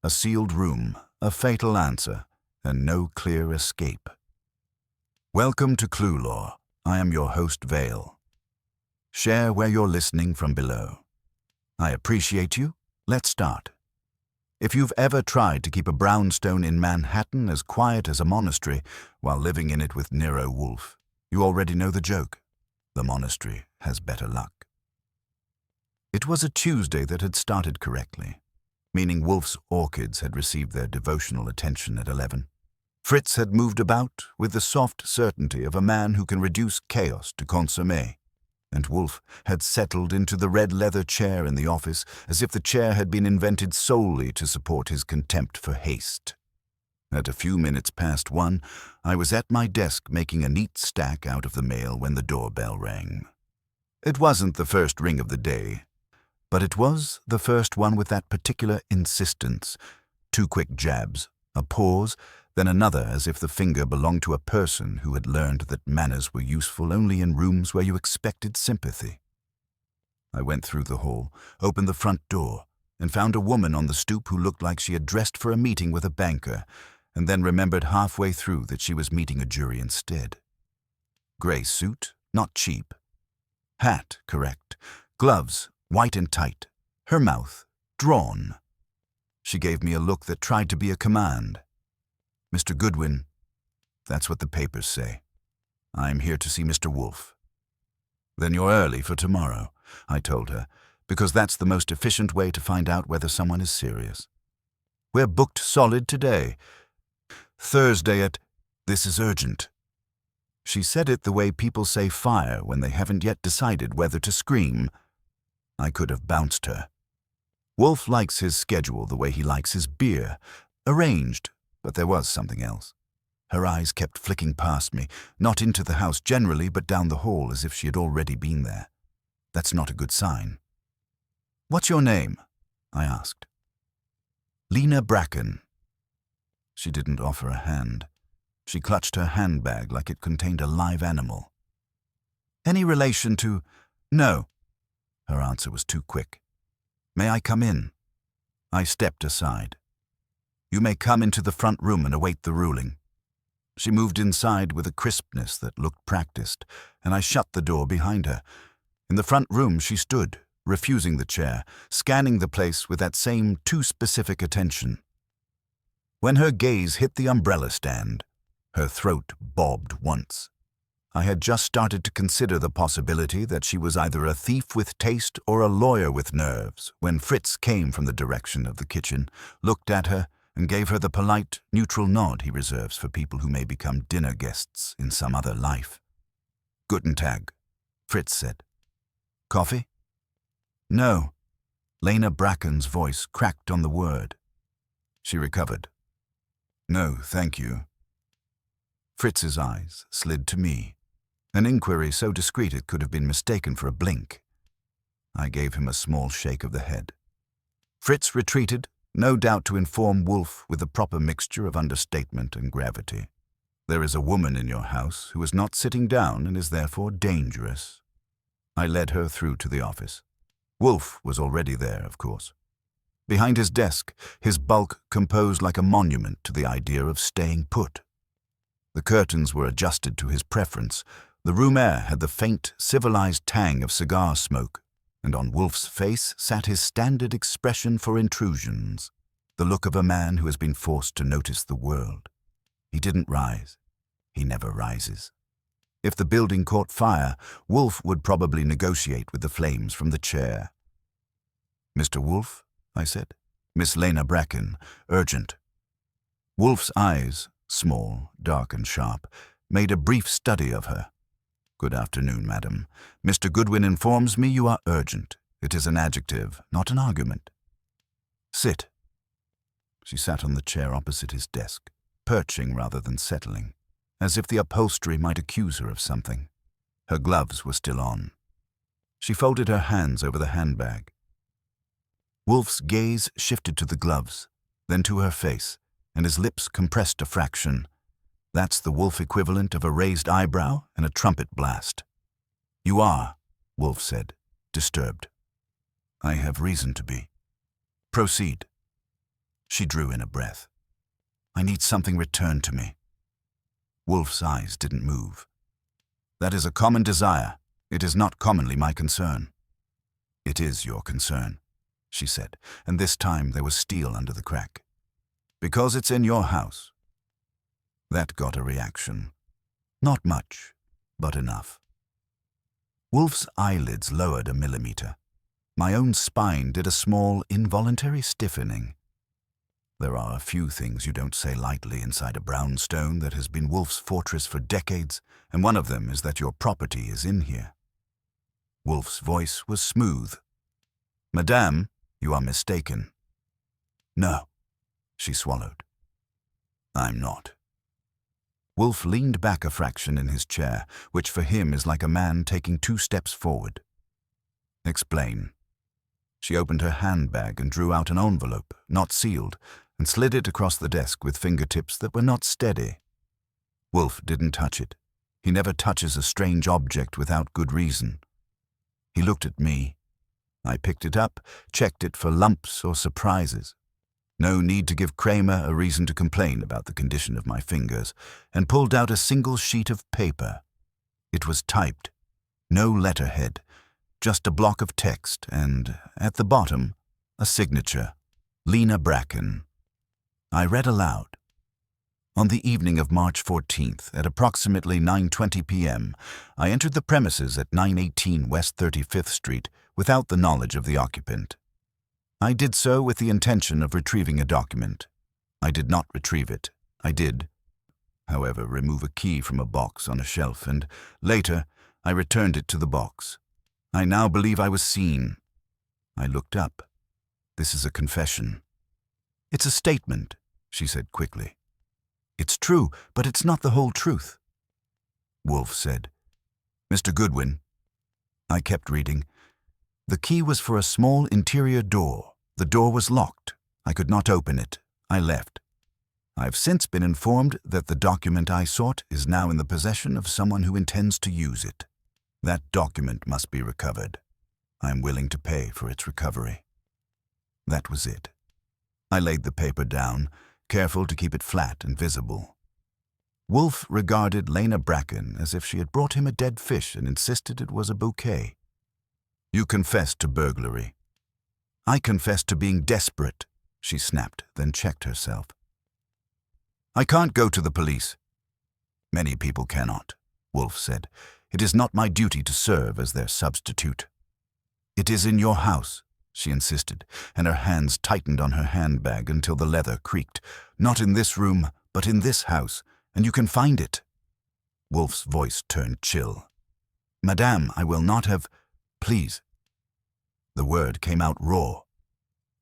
a sealed room, a fatal answer, and no clear escape. Welcome to Clue Law. I am your host, Vale. Share where you're listening from below. I appreciate you. Let's start. If you've ever tried to keep a brownstone in Manhattan as quiet as a monastery while living in it with Nero Wolfe, you already know the joke. The monastery has better luck. It was a Tuesday that had started correctly, meaning Wolfe's orchids had received their devotional attention at 11. Fritz had moved about with the soft certainty of a man who can reduce chaos to consommé, and Wolfe had settled into the red leather chair in the office as if the chair had been invented solely to support his contempt for haste. At a few minutes past 1, I was at my desk making a neat stack out of the mail when the doorbell rang. It wasn't the first ring of the day, but it was the first one with that particular insistence. 2 quick jabs, a pause, then another as if the finger belonged to a person who had learned that manners were useful only in rooms where you expected sympathy. I went through the hall, opened the front door, and found a woman on the stoop who looked like she had dressed for a meeting with a banker, and then remembered halfway through that she was meeting a jury instead. Gray suit, not cheap. Hat, correct. Gloves, white and tight. Her mouth, drawn. She gave me a look that tried to be a command. Mr. Goodwin, that's what the papers say. I'm here to see Mr. Wolfe. Then you're early for tomorrow, I told her, because that's the most efficient way to find out whether someone is serious. We're booked solid today. Thursday at... This is urgent. She said it the way people say fire when they haven't yet decided whether to scream. I could have bounced her. Wolfe likes his schedule the way he likes his beer, arranged. But there was something else. Her eyes kept flicking past me, not into the house generally, but down the hall as if she had already been there. That's not a good sign. "What's your name?" I asked. "Lena Bracken." She didn't offer a hand. She clutched her handbag like it contained a live animal. "Any relation to—" "No." Her answer was too quick. "May I come in?" I stepped aside. "You may come into the front room and await the ruling." She moved inside with a crispness that looked practiced, and I shut the door behind her. In the front room she stood, refusing the chair, scanning the place with that same too specific attention. When her gaze hit the umbrella stand, her throat bobbed once. I had just started to consider the possibility that she was either a thief with taste or a lawyer with nerves when Fritz came from the direction of the kitchen, looked at her, and gave her the polite, neutral nod he reserves for people who may become dinner guests in some other life. "Guten Tag," Fritz said. "Coffee?" "No." Lena Bracken's voice cracked on the word. She recovered. "No, thank you." Fritz's eyes slid to me, an inquiry so discreet it could have been mistaken for a blink. I gave him a small shake of the head. Fritz retreated, no doubt to inform Wolfe with the proper mixture of understatement and gravity. "There is a woman in your house who is not sitting down and is therefore dangerous." I led her through to the office. Wolfe was already there, of course. Behind his desk, his bulk composed like a monument to the idea of staying put. The curtains were adjusted to his preference. The room air had the faint, civilized tang of cigar smoke, and on Wolfe's face sat his standard expression for intrusions, the look of a man who has been forced to notice the world. He didn't rise. He never rises. If the building caught fire, Wolfe would probably negotiate with the flames from the chair. "Mr. Wolfe," I said. "Miss Lena Bracken, urgent." Wolfe's eyes, small, dark and sharp, made a brief study of her. "Good afternoon, madam. Mr. Goodwin informs me you are urgent. It is an adjective, not an argument." "Sit." She sat on the chair opposite his desk, perching rather than settling, as if the upholstery might accuse her of something. Her gloves were still on. She folded her hands over the handbag. Wolfe's gaze shifted to the gloves, then to her face, and his lips compressed a fraction. That's the Wolfe equivalent of a raised eyebrow and a trumpet blast. "You are," Wolfe said, disturbed. "I have reason to be." "Proceed." She drew in a breath. I need something returned to me. Wolfe's eyes didn't move. That is a common desire. It is not commonly my concern. It is your concern, she said, and this time there was steel under the crack. Because it's in your house. That got a reaction. Not much, but enough. Wolfe's eyelids lowered a millimeter. My own spine did a small, involuntary stiffening. There are a few things you don't say lightly inside a brownstone that has been Wolfe's fortress for decades, and one of them is that your property is in here. Wolfe's voice was smooth. Madame, you are mistaken. No, she swallowed. I'm not. Wolfe leaned back a fraction in his chair, which for him is like a man taking 2 steps forward. Explain. She opened her handbag and drew out an envelope, not sealed, and slid it across the desk with fingertips that were not steady. Wolfe didn't touch it. He never touches a strange object without good reason. He looked at me. I picked it up, checked it for lumps or surprises. No need to give Kramer a reason to complain about the condition of my fingers, and pulled out a single sheet of paper. It was typed. No letterhead, just a block of text, and, at the bottom, a signature. Lena Bracken. I read aloud. On the evening of March 14th, at approximately 9:20 p.m., I entered the premises at 918 West 35th Street without the knowledge of the occupant. I did so with the intention of retrieving a document. I did not retrieve it. I did, however, remove a key from a box on a shelf, and, later, I returned it to the box. I now believe I was seen. I looked up. This is a confession. It's a statement, she said quickly. It's true, but it's not the whole truth. Wolfe said, Mr. Goodwin. I kept reading. The key was for a small interior door. The door was locked. I could not open it. I left. I've since been informed that the document I sought is now in the possession of someone who intends to use it. That document must be recovered. I am willing to pay for its recovery. That was it. I laid the paper down, careful to keep it flat and visible. Wolfe regarded Lena Bracken as if she had brought him a dead fish and insisted it was a bouquet. You confessed to burglary. I confessed to being desperate, she snapped, then checked herself. I can't go to the police. Many people cannot, Wolfe said. It is not my duty to serve as their substitute. It is in your house, she insisted, and her hands tightened on her handbag until the leather creaked. Not in this room, but in this house, and you can find it. Wolfe's voice turned chill. Madame, I will not have... Please. The word came out raw.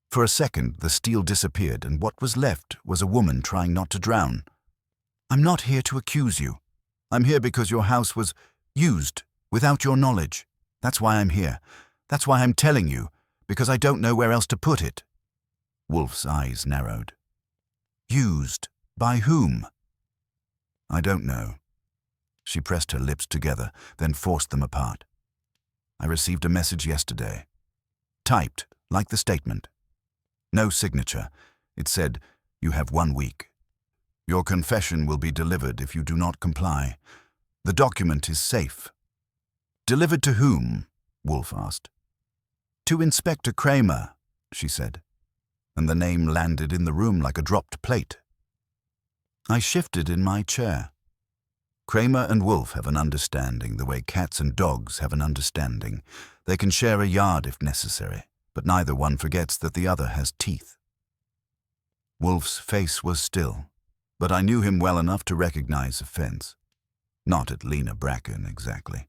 For a second, the steel disappeared, and what was left was a woman trying not to drown. I'm not here to accuse you. I'm here because your house was used without your knowledge. That's why I'm here. That's why I'm telling you, because I don't know where else to put it. Wolfe's eyes narrowed. Used? By whom? I don't know. She pressed her lips together, then forced them apart. I received a message yesterday. Typed, like the statement. No signature. It said, you have 1 week. Your confession will be delivered if you do not comply. The document is safe. Delivered to whom? Wolfe asked. To Inspector Kramer, she said, and the name landed in the room like a dropped plate. I shifted in my chair. Kramer and Wolfe have an understanding the way cats and dogs have an understanding. They can share a yard if necessary, but neither one forgets that the other has teeth. Wolfe's face was still, but I knew him well enough to recognize offense. Not at Lena Bracken, exactly.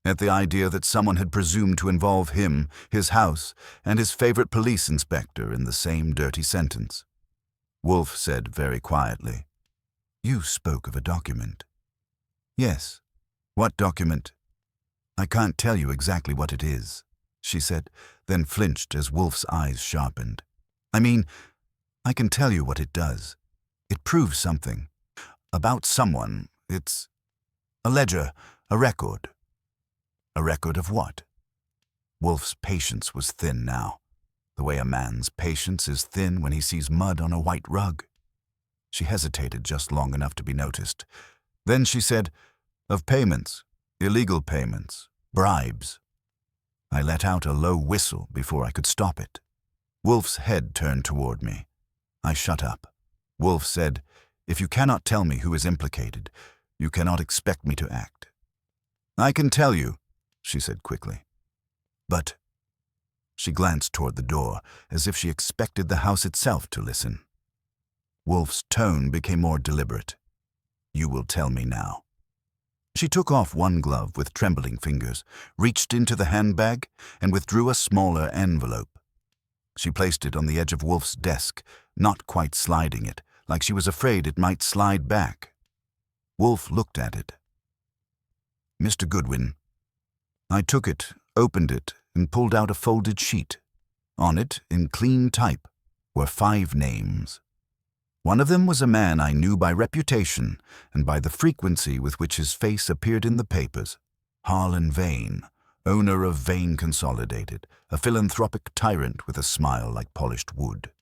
At the idea that someone had presumed to involve him, his house, and his favorite police inspector in the same dirty sentence. Wolfe said very quietly, You spoke of a document. Yes. What document? I can't tell you exactly what it is, she said, then flinched as Wolfe's eyes sharpened. I mean, I can tell you what it does. It proves something. About someone. It's a ledger, a record. A record of what? Wolfe's patience was thin now. the way a man's patience is thin when he sees mud on a white rug. She hesitated just long enough to be noticed. Then she said, "Of payments, illegal payments, bribes." I let out a low whistle before I could stop it. Wolfe's head turned toward me. I shut up. Wolfe said, "If you cannot tell me who is implicated, you cannot expect me to act." "I can tell you," she said quickly. "But—" She glanced toward the door, as if she expected the house itself to listen. Wolfe's tone became more deliberate. "You will tell me now." She took off one glove with trembling fingers, reached into the handbag, and withdrew a smaller envelope. She placed it on the edge of Wolfe's desk, not quite sliding it, like she was afraid it might slide back. Wolfe looked at it. "Mr. Goodwin." I took it, opened it, and pulled out a folded sheet. On it, in clean type, were 5 names. One of them was a man I knew by reputation and by the frequency with which his face appeared in the papers. Harlan Vane, owner of Vane Consolidated, a philanthropic tyrant with a smile like polished wood.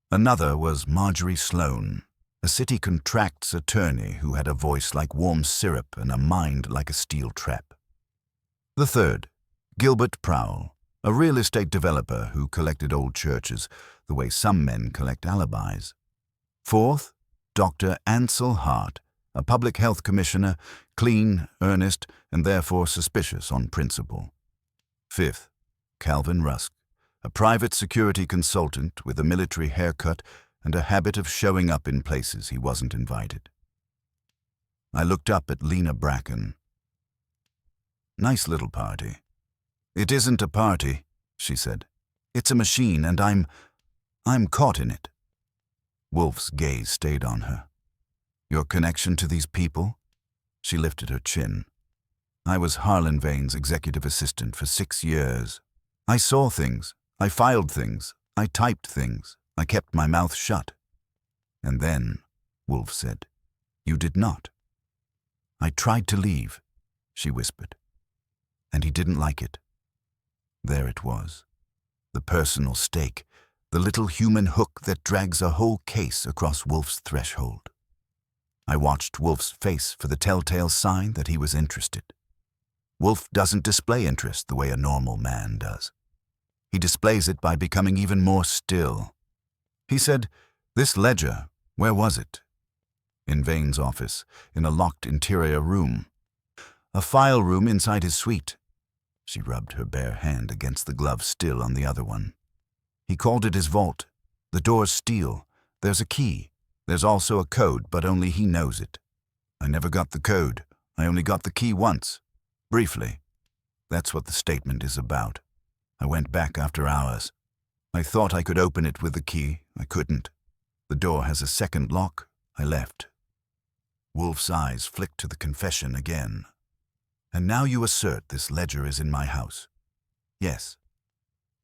Another was Marjorie Sloane, a city contracts attorney who had a voice like warm syrup and a mind like a steel trap. The third, Gilbert Prowell, a real estate developer who collected old churches the way some men collect alibis. Fourth, Dr. Ansel Hart, a public health commissioner, clean, earnest, and therefore suspicious on principle. Fifth, Calvin Rusk, a private security consultant with a military haircut and a habit of showing up in places he wasn't invited. I looked up at Lena Bracken. "Nice little party." "It isn't a party," she said. "It's a machine, and I'm caught in it." Wolfe's gaze stayed on her. "Your connection to these people?" She lifted her chin. "I was Harlan Vane's executive assistant for 6 years. I saw things, I filed things, I typed things, I kept my mouth shut." "And then," Wolfe said, "you did not." "I tried to leave," she whispered. "And he didn't like it." There it was. The personal stake, the little human hook that drags a whole case across Wolfe's threshold. I watched Wolfe's face for the telltale sign that he was interested. Wolfe doesn't display interest the way a normal man does. He displays it by becoming even more still. He said, "This ledger, where was it?" "In Vane's office, in a locked interior room. A file room inside his suite." She rubbed her bare hand against the glove still on the other one. "He called it his vault. The door's steel. There's a key. There's also a code, but only he knows it. I never got the code. I only got the key once. Briefly. That's what the statement is about. I went back after hours. I thought I could open it with the key. I couldn't. The door has a second lock. I left." Wolfe's eyes flicked to the confession again. "And now you assert this ledger is in my house?" "Yes."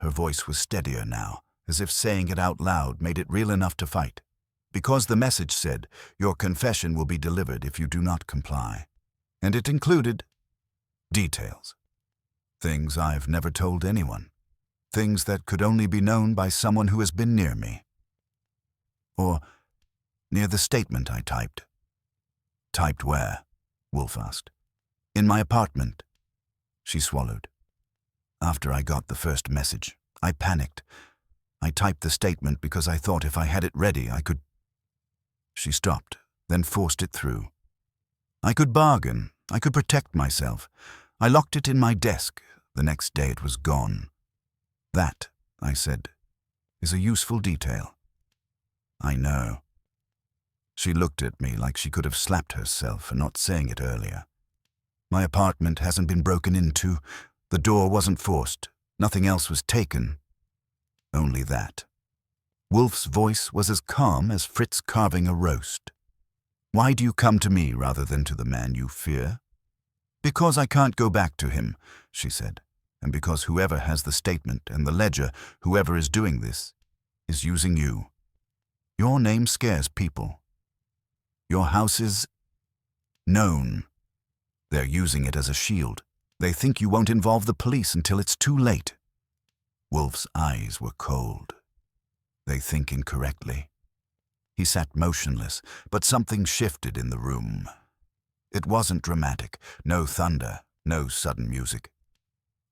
Her voice was steadier now, as if saying it out loud made it real enough to fight. "Because the message said, 'Your confession will be delivered if you do not comply.' And it included details. Things I've never told anyone. Things that could only be known by someone who has been near me. Or near the statement I typed." "Typed where?" Wolfe asked. "In my apartment." She swallowed. "After I got the first message, I panicked. I typed the statement because I thought if I had it ready, I could—" She stopped, then forced it through. "I could bargain. I could protect myself. I locked it in my desk. The next day it was gone. That," I said, "is a useful detail." "I know." She looked at me like she could have slapped herself for not saying it earlier. "My apartment hasn't been broken into. The door wasn't forced. Nothing else was taken. Only that." Wolfe's voice was as calm as Fritz carving a roast. "Why do you come to me rather than to the man you fear?" "Because I can't go back to him," she said, "and because whoever has the statement and the ledger, whoever is doing this, is using you. Your name scares people. Your house is known. They're using it as a shield. They think you won't involve the police until it's too late." Wolfe's eyes were cold. They think incorrectly. He sat motionless, but something shifted in the room. It wasn't dramatic, no thunder, no sudden music.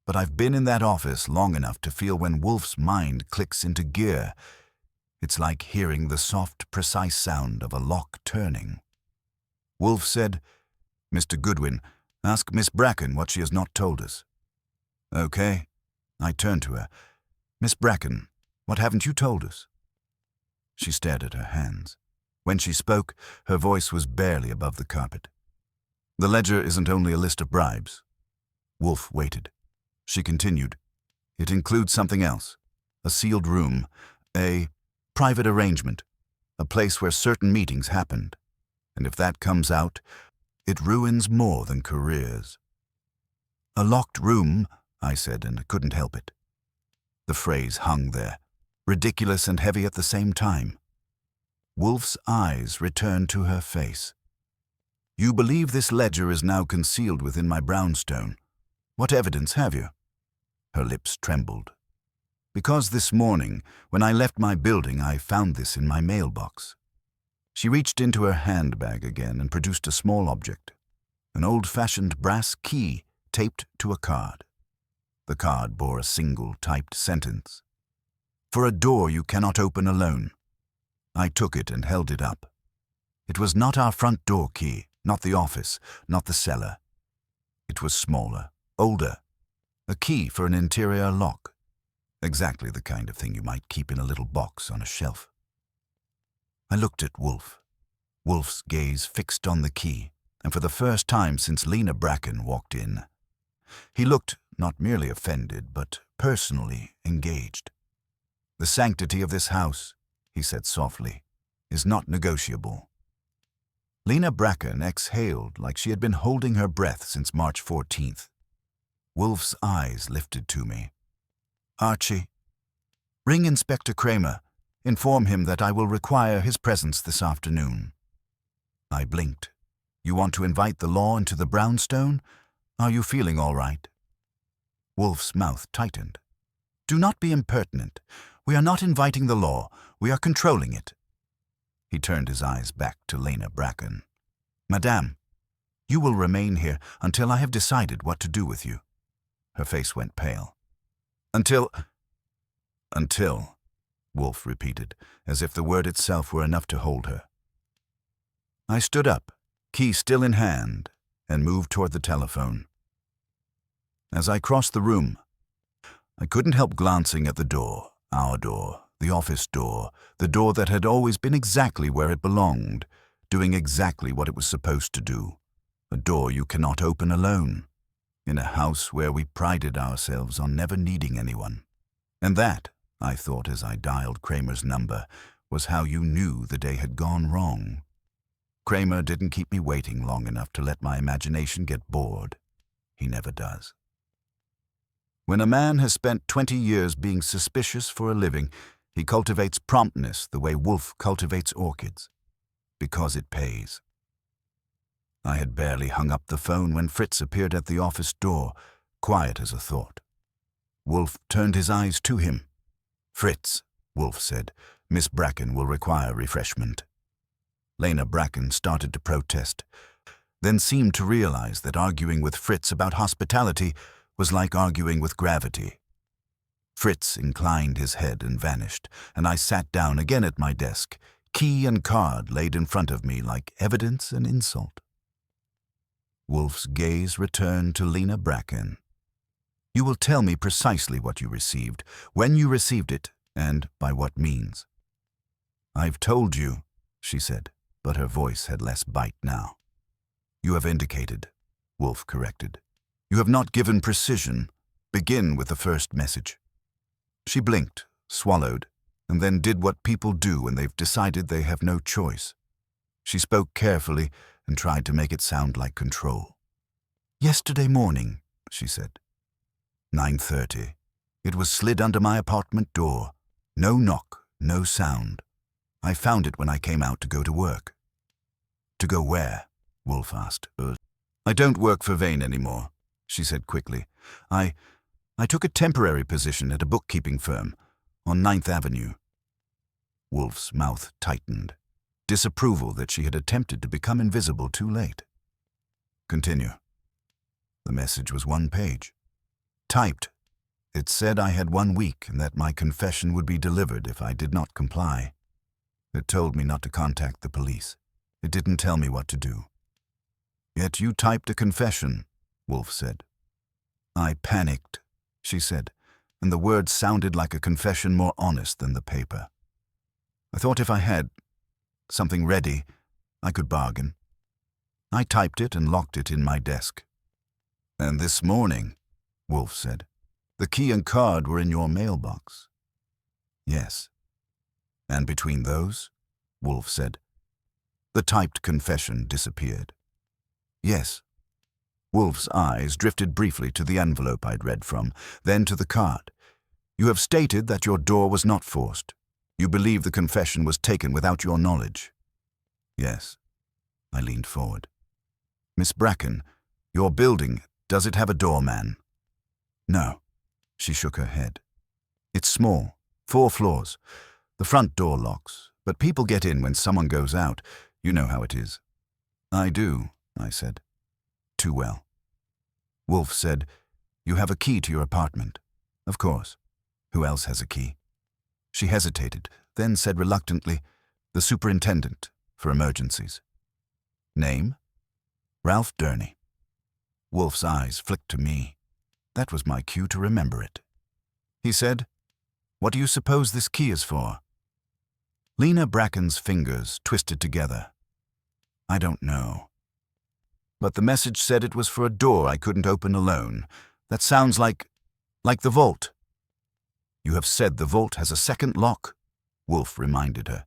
But I've been in that office long enough to feel when Wolfe's mind clicks into gear. It's like hearing the soft, precise sound of a lock turning. Wolfe said, "Mr. Goodwin, ask Miss Bracken what she has not told us." "Okay." I turned to her. "Miss Bracken, what haven't you told us?" She stared at her hands. When she spoke, her voice was barely above the carpet. "The ledger isn't only a list of bribes." Wolfe waited. She continued, "It includes something else. A sealed room, a private arrangement, a place where certain meetings happened. And if that comes out, it ruins more than careers." "A locked room," I said, and I couldn't help it. The phrase hung there, ridiculous and heavy at the same time. Wolfe's eyes returned to her face. "You believe this ledger is now concealed within my brownstone. What evidence have you?" Her lips trembled. "Because this morning, when I left my building, I found this in my mailbox." She reached into her handbag again and produced a small object, an old-fashioned brass key taped to a card. The card bore a single typed sentence. "For a door you cannot open alone." I took it and held it up. It was not our front door key, not the office, not the cellar. It was smaller, older, a key for an interior lock. Exactly the kind of thing you might keep in a little box on a shelf. I looked at Wolfe. Wolfe's gaze fixed on the key, and for the first time since Lena Bracken walked in. He looked not merely offended, but personally engaged. "The sanctity of this house," he said softly, "is not negotiable." Lena Bracken exhaled like she had been holding her breath since March 14th. Wolfe's eyes lifted to me. "Archie, ring Inspector Kramer. Inform him that I will require his presence this afternoon." I blinked. "You want to invite the law into the brownstone? Are you feeling all right?" Wolfe's mouth tightened. "Do not be impertinent. We are not inviting the law. We are controlling it." He turned his eyes back to Lena Bracken. "Madame, you will remain here until I have decided what to do with you." Her face went pale. Until, Wolfe repeated, as if the word itself were enough to hold her. I stood up, key still in hand, and moved toward the telephone. As I crossed the room, I couldn't help glancing at the door, our door, the office door, the door that had always been exactly where it belonged, doing exactly what it was supposed to do. A door you cannot open alone, in a house where we prided ourselves on never needing anyone. And that, I thought as I dialed Kramer's number, was how you knew the day had gone wrong. Kramer didn't keep me waiting long enough to let my imagination get bored. He never does. When a man has spent 20 years being suspicious for a living, he cultivates promptness the way Wolfe cultivates orchids. Because it pays. I had barely hung up the phone when Fritz appeared at the office door, quiet as a thought. Wolfe turned his eyes to him. "Fritz," Wolfe said, "Miss Bracken will require refreshment." Lena Bracken started to protest, then seemed to realize that arguing with Fritz about hospitality was like arguing with gravity. Fritz inclined his head and vanished, and I sat down again at my desk, key and card laid in front of me like evidence and insult. Wolfe's gaze returned to Lena Bracken. "You will tell me precisely what you received, when you received it, and by what means." "I've told you," she said, but her voice had less bite now. "You have indicated," Wolfe corrected. "You have not given precision. Begin with the first message." She blinked, swallowed, and then did what people do when they've decided they have no choice. She spoke carefully and tried to make it sound like control. "Yesterday morning," she said. 9:30. It was slid under my apartment door. No knock, no sound. I found it when I came out to go to work. "To go where?" Wolfe asked. "I don't work for Vane anymore," she said quickly. I I took a temporary position at a bookkeeping firm on 9th Avenue. Wolfe's mouth tightened, disapproval that she had attempted to become invisible too late. Continue. The message was 1 page. Typed. It said I had 1 week and that my confession would be delivered if I did not comply. It told me not to contact the police. It didn't tell me what to do. Yet you typed a confession, Wolfe said. I panicked, she said, and the words sounded like a confession more honest than the paper. I thought if I had something ready, I could bargain. I typed it and locked it in my desk. And this morning, Wolfe said, the key and card were in your mailbox. Yes. And between those, Wolfe said, the typed confession disappeared. Yes. Wolfe's eyes drifted briefly to the envelope I'd read from, then to the card. You have stated that your door was not forced. You believe the confession was taken without your knowledge. Yes. I leaned forward. Miss Bracken, your building, does it have a doorman? No. She shook her head. It's small, 4 floors. The front door locks, but people get in when someone goes out. You know how it is. I do, I said. Too well. Wolfe said, you have a key to your apartment. Of course. Who else has a key? She hesitated, then said reluctantly, the superintendent, for emergencies. Name? Ralph Durney. Wolfe's eyes flicked to me. That was my cue to remember it. He said, what do you suppose this key is for? Lena Bracken's fingers twisted together. I don't know. But the message said it was for a door I couldn't open alone. That sounds like the vault. You have said the vault has a second lock, Wolfe reminded her.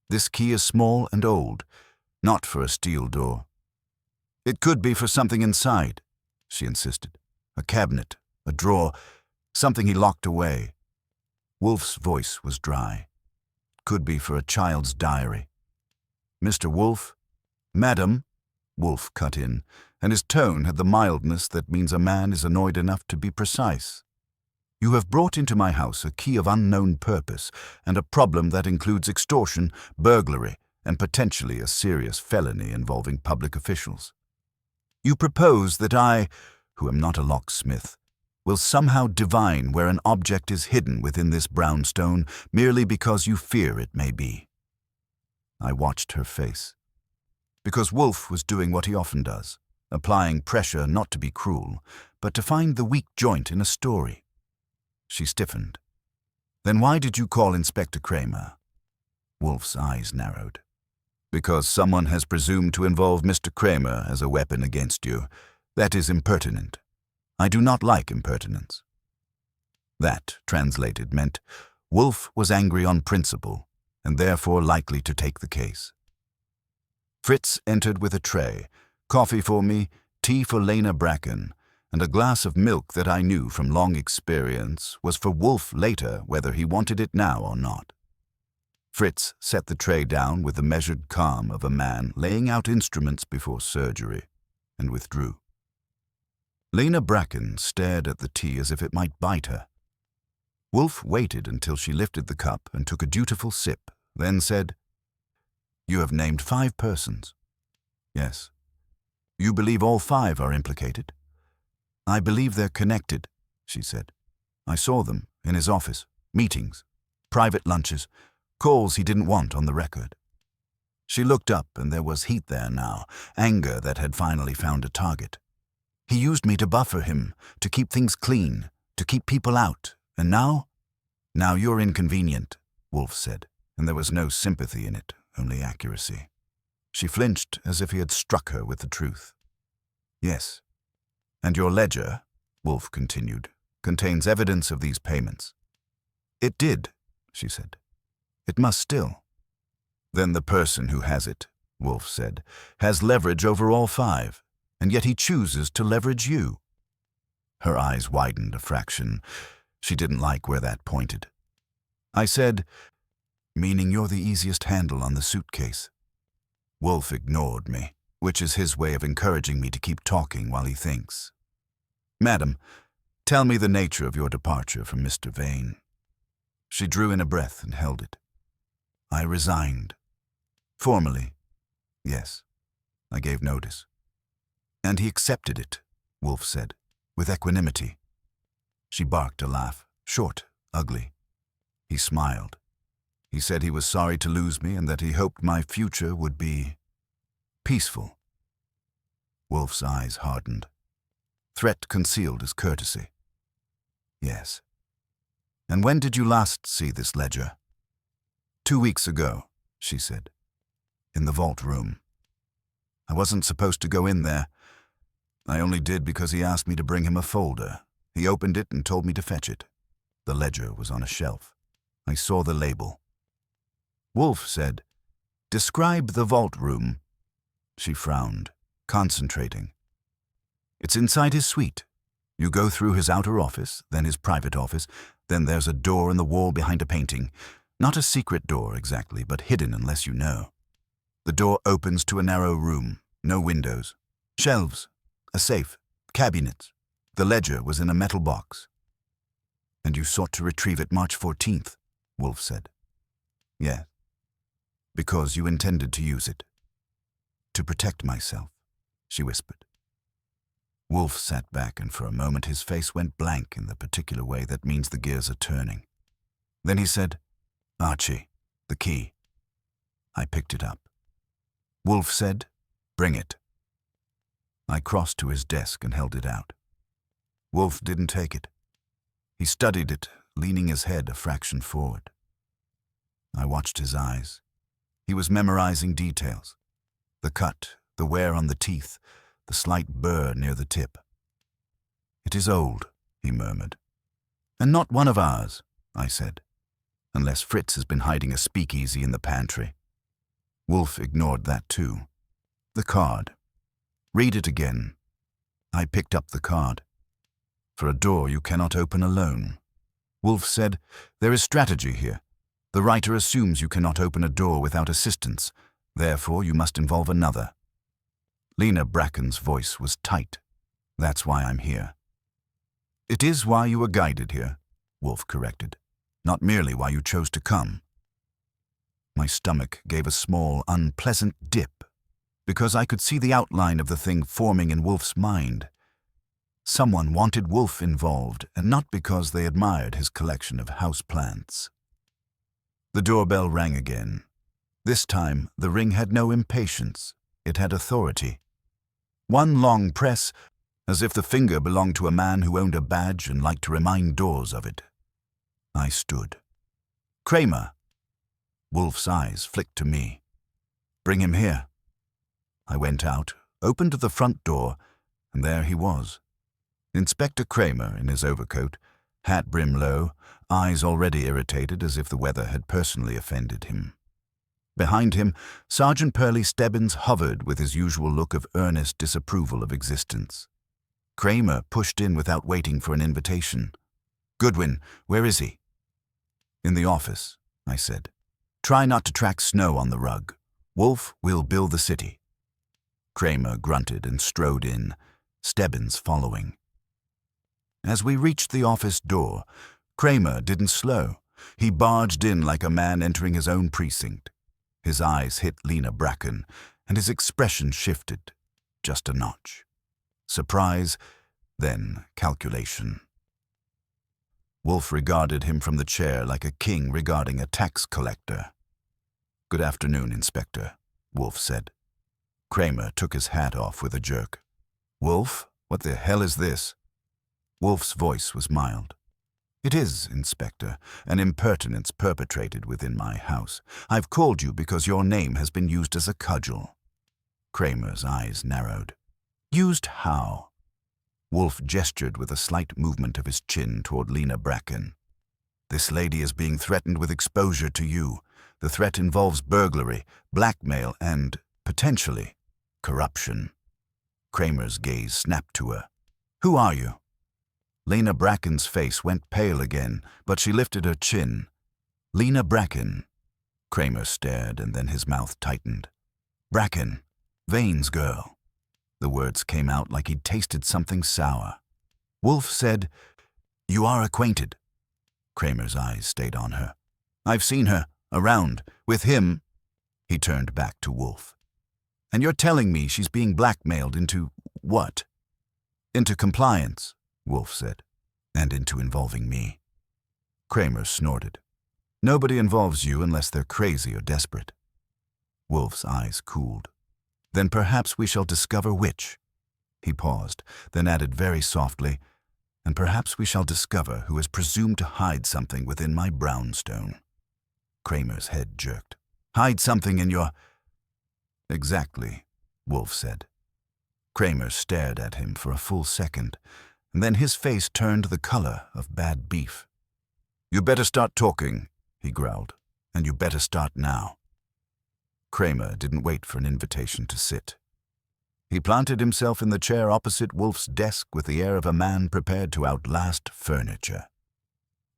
This key is small and old, not for a steel door. It could be for something inside, she insisted. A cabinet, a drawer, something he locked away. Wolfe's voice was dry. Could be for a child's diary. Mr. Wolfe? Madam, Wolfe cut in, and his tone had the mildness that means a man is annoyed enough to be precise. You have brought into my house a key of unknown purpose and a problem that includes extortion, burglary, and potentially a serious felony involving public officials. You propose that I, who am not a locksmith, will somehow divine where an object is hidden within this brownstone merely because you fear it may be. I watched her face. Because Wolfe was doing what he often does, applying pressure not to be cruel, but to find the weak joint in a story. She stiffened. Then why did you call Inspector Kramer? Wolfe's eyes narrowed. Because someone has presumed to involve Mr. Kramer as a weapon against you. That is impertinent. I do not like impertinence. That, translated, meant Wolfe was angry on principle, and therefore likely to take the case. Fritz entered with a tray, coffee for me, tea for Lena Bracken, and a glass of milk that I knew from long experience was for Wolfe later whether he wanted it now or not. Fritz set the tray down with the measured calm of a man laying out instruments before surgery, and withdrew. Lena Bracken stared at the tea as if it might bite her. Wolfe waited until she lifted the cup and took a dutiful sip, then said, You have named 5 persons. Yes. You believe all 5 are implicated? I believe they're connected, she said. I saw them in his office, meetings, private lunches, calls he didn't want on the record. She looked up and there was heat there now, anger that had finally found a target. He used me to buffer him, to keep things clean, to keep people out, and now? Now you're inconvenient, Wolfe said, and there was no sympathy in it, only accuracy. She flinched as if he had struck her with the truth. Yes. And your ledger, Wolfe continued, contains evidence of these payments. It did, she said. It must still. Then the person who has it, Wolfe said, has leverage over all 5, and yet he chooses to leverage you. Her eyes widened a fraction. She didn't like where that pointed. I said, meaning you're the easiest handle on the suitcase. Wolfe ignored me, which is his way of encouraging me to keep talking while he thinks. Madam, Tell me the nature of your departure from Mr. Vane. She drew in a breath and held it. I resigned. Formally, yes. I gave notice. And he accepted it, Wolfe said, with equanimity. She barked a laugh, short, ugly. He smiled. He said he was sorry to lose me and that he hoped my future would be peaceful. Wolfe's eyes hardened. Threat concealed as courtesy. Yes. And when did you last see this ledger? 2 weeks ago, she said. In the vault room. I wasn't supposed to go in there. I only did because he asked me to bring him a folder. He opened it and told me to fetch it. The ledger was on a shelf. I saw the label. Wolfe said, "Describe the vault room." She frowned, concentrating. It's inside his suite. You go through his outer office, then his private office, then there's a door in the wall behind a painting. Not a secret door exactly, but hidden unless you know. The door opens to a narrow room, no windows. Shelves, a safe, cabinets. The ledger was in a metal box. And you sought to retrieve it March 14th, Wolfe said. Yes. Because you intended to use it. To protect myself, she whispered. Wolfe sat back, and for a moment his face went blank in the particular way that means the gears are turning. Then he said, "Archie, the key." I picked it up. Wolfe said, "Bring it." I crossed to his desk and held it out. Wolfe didn't take it. He studied it, leaning his head a fraction forward. I watched his eyes. He was memorizing details. The cut, the wear on the teeth, the slight burr near the tip. "It is old," he murmured. "And not one of ours," I said, "unless Fritz has been hiding a speakeasy in the pantry." Wolfe ignored that too. "The card. Read it again." I picked up the card. "For a door you cannot open alone." Wolfe said, "There is strategy here. The writer assumes you cannot open a door without assistance. Therefore, you must involve another." Lena Bracken's voice was tight. "That's why I'm here." "It is why you were guided here," Wolfe corrected. "Not merely why you chose to come." My stomach gave a small, unpleasant dip, because I could see the outline of the thing forming in Wolfe's mind. Someone wanted Wolfe involved, and not because they admired his collection of houseplants. The doorbell rang again. This time, the ring had no impatience. It had authority. One long press, as if the finger belonged to a man who owned a badge and liked to remind doors of it. I stood. "Kramer." Wolfe's eyes flicked to me. "Bring him here." I went out, opened the front door, and there he was. Inspector Kramer in his overcoat, hat brim low, eyes already irritated as if the weather had personally offended him. Behind him, Sergeant Pearlie Stebbins hovered with his usual look of earnest disapproval of existence. Kramer pushed in without waiting for an invitation. "Goodwin, where is he?" "In the office," I said. "Try not to track snow on the rug. Wolfe will build the city." Kramer grunted and strode in, Stebbins following. As we reached the office door, Kramer didn't slow. He barged in like a man entering his own precinct. His eyes hit Lena Bracken, and his expression shifted, just a notch. Surprise, then calculation. Wolfe regarded him from the chair like a king regarding a tax collector. "Good afternoon, Inspector," Wolfe said. Kramer took his hat off with a jerk. "Wolfe, what the hell is this?" Wolfe's voice was mild. "It is, Inspector, an impertinence perpetrated within my house. I've called you because your name has been used as a cudgel." Kramer's eyes narrowed. "Used how?" Wolfe gestured with a slight movement of his chin toward Lena Bracken. "This lady is being threatened with exposure to you. The threat involves burglary, blackmail, and, potentially, corruption." Kramer's gaze snapped to her. "Who are you?" Lena Bracken's face went pale again, but she lifted her chin. "Lena Bracken." Kramer stared, and then his mouth tightened. "Bracken, Vane's girl." The words came out like he'd tasted something sour. Wolfe said, You are acquainted. Kramer's eyes stayed on her. I've seen her, around, with him. He turned back to Wolfe. And you're telling me she's being blackmailed into what? Into compliance, Wolfe said, and into involving me. Kramer snorted. Nobody involves you unless they're crazy or desperate. Wolfe's eyes cooled. Then perhaps we shall discover which. He paused, then added very softly, and perhaps we shall discover who has presumed to hide something within my brownstone. Kramer's head jerked. Hide something in your... Exactly, Wolfe said. Kramer stared at him for a full second, and then his face turned the color of bad beef. You better start talking, he growled, and you better start now. Kramer didn't wait for an invitation to sit. He planted himself in the chair opposite Wolfe's desk with the air of a man prepared to outlast furniture.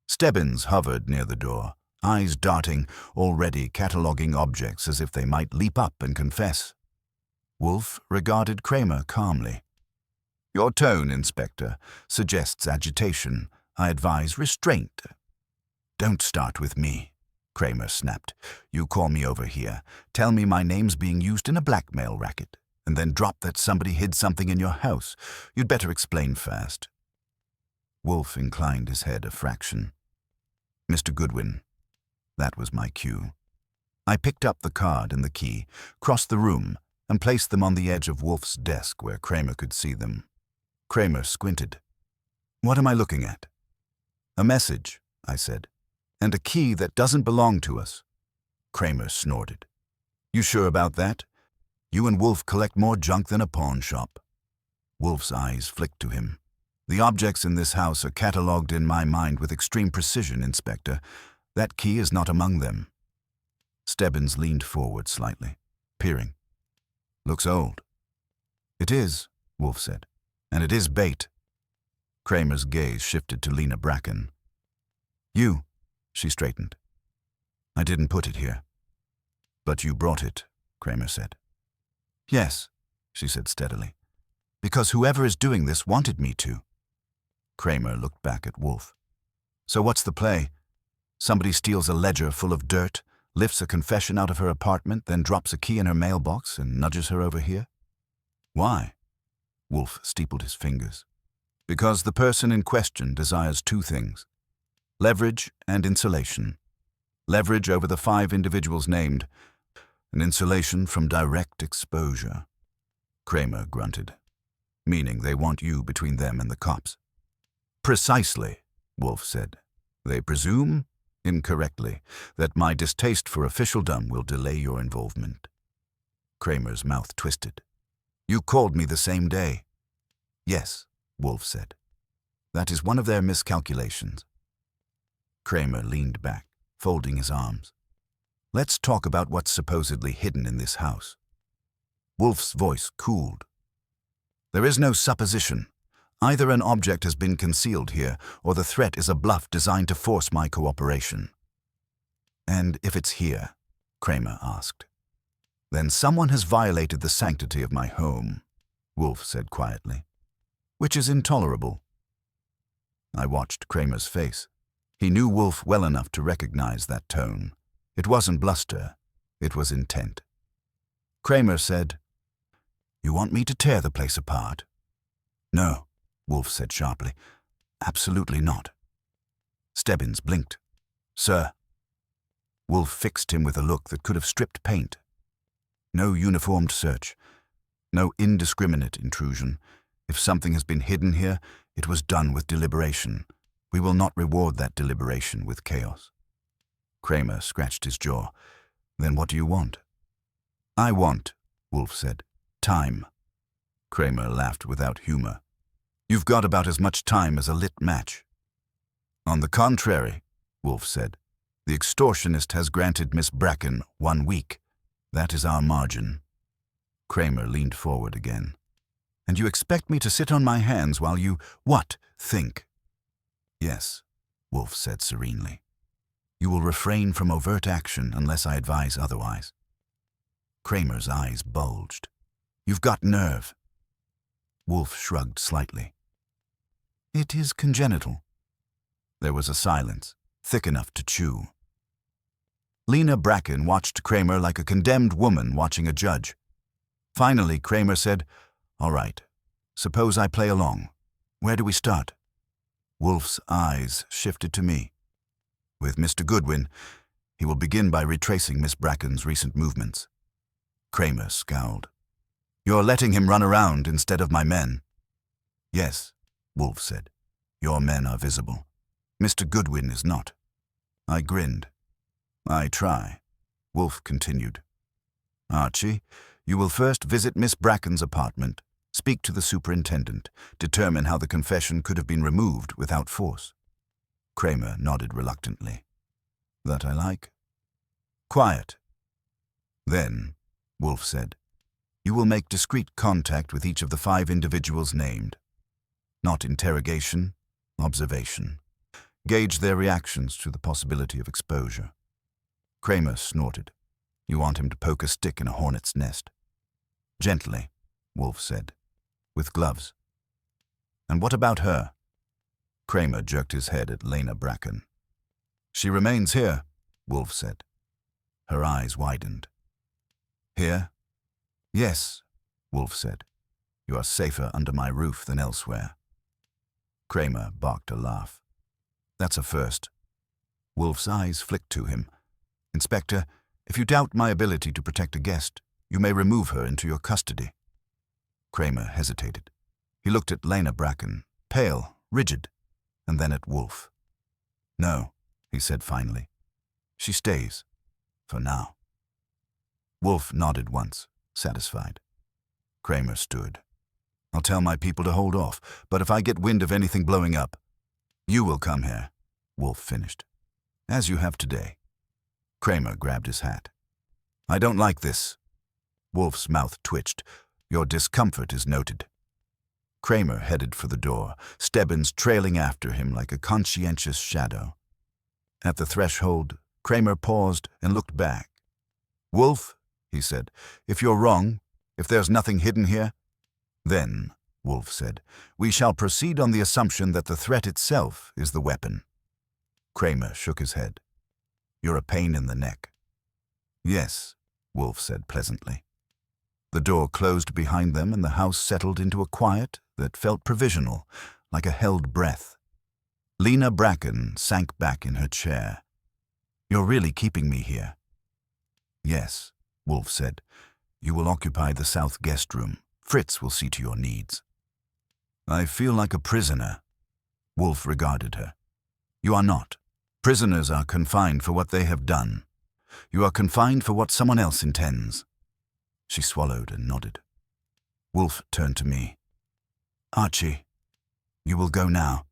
Stebbins hovered near the door, eyes darting, already cataloguing objects as if they might leap up and confess. Wolfe regarded Kramer calmly. Your tone, Inspector, suggests agitation. I advise restraint. Don't start with me, Kramer snapped. You call me over here, tell me my name's being used in a blackmail racket, and then drop that somebody hid something in your house. You'd better explain fast. Wolfe inclined his head a fraction. Mr. Goodwin. That was my cue. I picked up the card and the key, crossed the room, and placed them on the edge of Wolfe's desk where Kramer could see them. Kramer squinted. What am I looking at? A message, I said, and a key that doesn't belong to us. Kramer snorted. You sure about that? You and Wolfe collect more junk than a pawn shop. Wolfe's eyes flicked to him. The objects in this house are catalogued in my mind with extreme precision, Inspector. That key is not among them. Stebbins leaned forward slightly, peering. Looks old. It is, Wolfe said, and it is bait. Kramer's gaze shifted to Lena Bracken. You, she straightened. I didn't put it here. But you brought it, Kramer said. Yes, she said steadily, because whoever is doing this wanted me to. Kramer looked back at Wolfe. So what's the play? Somebody steals a ledger full of dirt, lifts a confession out of her apartment, then drops a key in her mailbox and nudges her over here? Why? Wolfe steepled his fingers. Because the person in question desires two things: leverage and insulation. Leverage over the 5 individuals named, and insulation from direct exposure. Kramer grunted, meaning they want you between them and the cops. Precisely, Wolfe said. They presume, incorrectly, that my distaste for officialdom will delay your involvement. Kramer's mouth twisted. You called me the same day. Yes, Wolfe said. That is one of their miscalculations. Kramer leaned back, folding his arms. Let's talk about what's supposedly hidden in this house. Wolfe's voice cooled. There is no supposition. Either an object has been concealed here, or the threat is a bluff designed to force my cooperation. And if it's here, Kramer asked, then someone has violated the sanctity of my home, Wolfe said quietly, which is intolerable. I watched Kramer's face. He knew Wolfe well enough to recognize that tone. It wasn't bluster, it was intent. Kramer said, You want me to tear the place apart? No, Wolfe said sharply. Absolutely not. Stebbins blinked. Sir. Wolfe fixed him with a look that could have stripped paint. No uniformed search. No indiscriminate intrusion. If something has been hidden here, it was done with deliberation. We will not reward that deliberation with chaos. Kramer scratched his jaw. Then what do you want? I want, Wolfe said, time. Kramer laughed without humor. You've got about as much time as a lit match. On the contrary, Wolfe said, the extortionist has granted Miss Bracken 1 week. That is our margin. Kramer leaned forward again. And you expect me to sit on my hands while you, what, think? Yes, Wolfe said serenely. You will refrain from overt action unless I advise otherwise. Kramer's eyes bulged. You've got nerve. Wolfe shrugged slightly. It is congenital. There was a silence, thick enough to chew. Lena Bracken watched Kramer like a condemned woman watching a judge. Finally, Kramer said, "All right, suppose I play along. Where do we start?" Wolfe's eyes shifted to me. "With Mr. Goodwin, he will begin by retracing Miss Bracken's recent movements." Kramer scowled. "You're letting him run around instead of my men." "Yes," Wolfe said. "Your men are visible. Mr. Goodwin is not." I grinned. "I try," Wolfe continued. "Archie, you will first visit Miss Bracken's apartment, speak to the superintendent, determine how the confession could have been removed without force." Kramer nodded reluctantly. "That I like." "Quiet." "Then," Wolfe said, "you will make discreet contact with each of the 5 individuals named. Not interrogation, observation. Gauge their reactions to the possibility of exposure." Kramer snorted. "You want him to poke a stick in a hornet's nest." "Gently," Wolfe said, "with gloves." "And what about her?" Kramer jerked his head at Lena Bracken. "She remains here," Wolfe said. Her eyes widened. "Here?" "Yes," Wolfe said. "You are safer under my roof than elsewhere." Kramer barked a laugh. "That's a first." Wolfe's eyes flicked to him. "Inspector, if you doubt my ability to protect a guest, you may remove her into your custody." Kramer hesitated. He looked at Lena Bracken, pale, rigid, and then at Wolfe. "No," he said finally. "She stays. For now." Wolfe nodded once, satisfied. Kramer stood. "I'll tell my people to hold off, but if I get wind of anything blowing up, you will come here," Wolfe finished. "As you have today." Kramer grabbed his hat. "I don't like this." Wolfe's mouth twitched. "Your discomfort is noted." Kramer headed for the door, Stebbins trailing after him like a conscientious shadow. At the threshold, Kramer paused and looked back. "Wolfe," he said, "if you're wrong, if there's nothing hidden here, then," Wolfe said, "we shall proceed on the assumption that the threat itself is the weapon." Kramer shook his head. "You're a pain in the neck." "Yes," Wolfe said pleasantly. The door closed behind them and the house settled into a quiet that felt provisional, like a held breath. Lena Bracken sank back in her chair. "You're really keeping me here?" "Yes," Wolfe said. "You will occupy the south guest room. Fritz will see to your needs." "I feel like a prisoner." Wolfe regarded her. "You are not. Prisoners are confined for what they have done. You are confined for what someone else intends." She swallowed and nodded. Wolfe turned to me. "Archie, you will go now."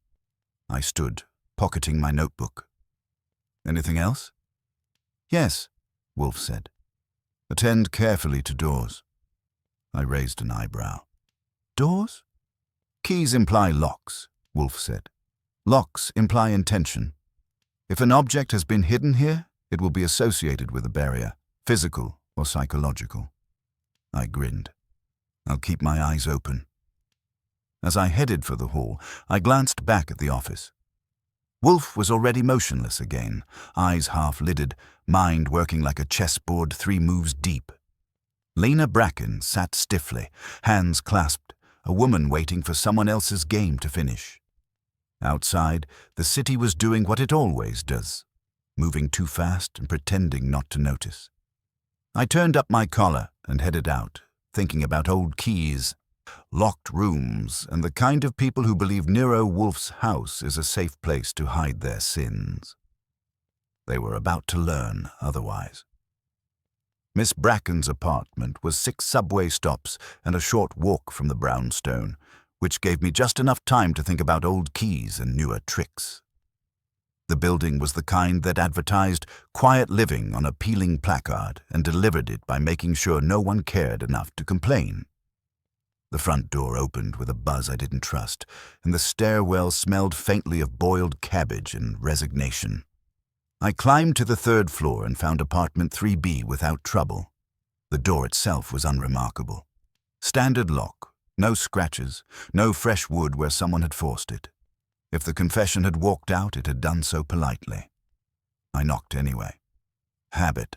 I stood, pocketing my notebook. "Anything else?" "Yes," Wolfe said. "Attend carefully to doors." I raised an eyebrow. "Doors?" "Keys imply locks," Wolfe said. "Locks imply intention. If an object has been hidden here, it will be associated with a barrier, physical or psychological." I grinned. "I'll keep my eyes open." As I headed for the hall, I glanced back at the office. Wolfe was already motionless again, eyes half-lidded, mind working like a chessboard 3 moves deep. Lena Bracken sat stiffly, hands clasped, a woman waiting for someone else's game to finish. Outside, the city was doing what it always does, moving too fast and pretending not to notice. I turned up my collar and headed out, thinking about old keys, locked rooms, and the kind of people who believe Nero Wolfe's house is a safe place to hide their sins. They were about to learn otherwise. Miss Bracken's apartment was 6 subway stops and a short walk from the brownstone, which gave me just enough time to think about old keys and newer tricks. The building was the kind that advertised quiet living on a peeling placard and delivered it by making sure no one cared enough to complain. The front door opened with a buzz I didn't trust, and the stairwell smelled faintly of boiled cabbage and resignation. I climbed to the 3rd floor and found apartment 3B without trouble. The door itself was unremarkable. Standard lock, no scratches, no fresh wood where someone had forced it. If the confession had walked out, it had done so politely. I knocked anyway. Habit.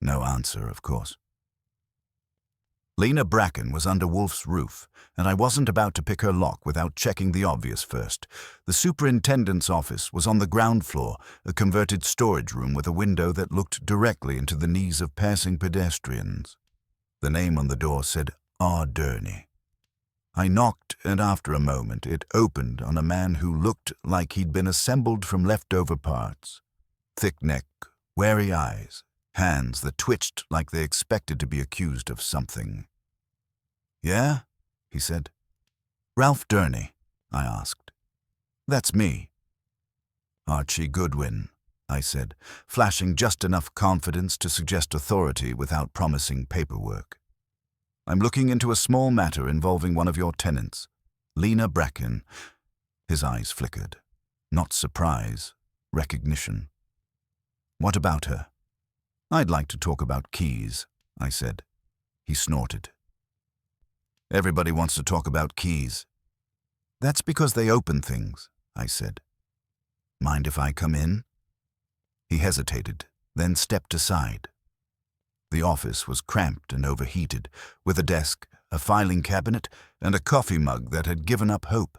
No answer, of course. Lena Bracken was under Wolfe's roof, and I wasn't about to pick her lock without checking the obvious first. The superintendent's office was on the ground floor, a converted storage room with a window that looked directly into the knees of passing pedestrians. The name on the door said R. Durney. I knocked, and after a moment it opened on a man who looked like he'd been assembled from leftover parts. Thick neck, wary eyes, hands that twitched like they expected to be accused of something. "Yeah?" he said. "Ralph Durney?" I asked. "That's me." "Archie Goodwin," I said, flashing just enough confidence to suggest authority without promising paperwork. "I'm looking into a small matter involving one of your tenants, Lena Bracken." His eyes flickered. Not surprise, recognition. "What about her?" "I'd like to talk about keys," I said. He snorted. "Everybody wants to talk about keys." "That's because they open things," I said. "Mind if I come in?" He hesitated, then stepped aside. The office was cramped and overheated, with a desk, a filing cabinet, and a coffee mug that had given up hope.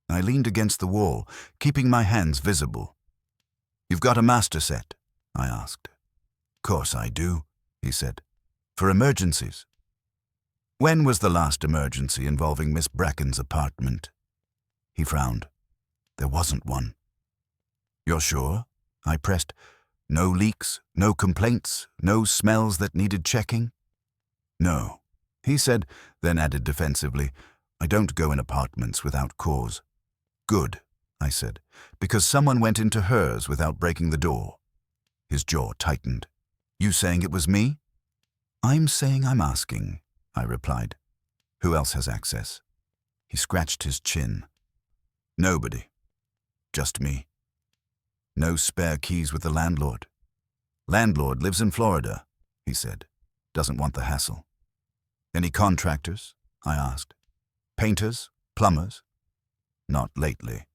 I leaned against the wall, keeping my hands visible. "You've got a master set?" I asked. "Course I do," he said. "For emergencies." "When was the last emergency involving Miss Bracken's apartment?" He frowned. "There wasn't one." "You're sure?" I pressed. "No leaks, no complaints, no smells that needed checking?" "No," he said, then added defensively, "I don't go in apartments without cause." "Good," I said, "because someone went into hers without breaking the door." His jaw tightened. "You saying it was me?" "I'm saying I'm asking," I replied. "Who else has access?" He scratched his chin. "Nobody. Just me." "No spare keys with the landlord?" "Landlord lives in Florida," he said. "Doesn't want the hassle." "Any contractors?" I asked. "Painters? Plumbers?" "Not lately,"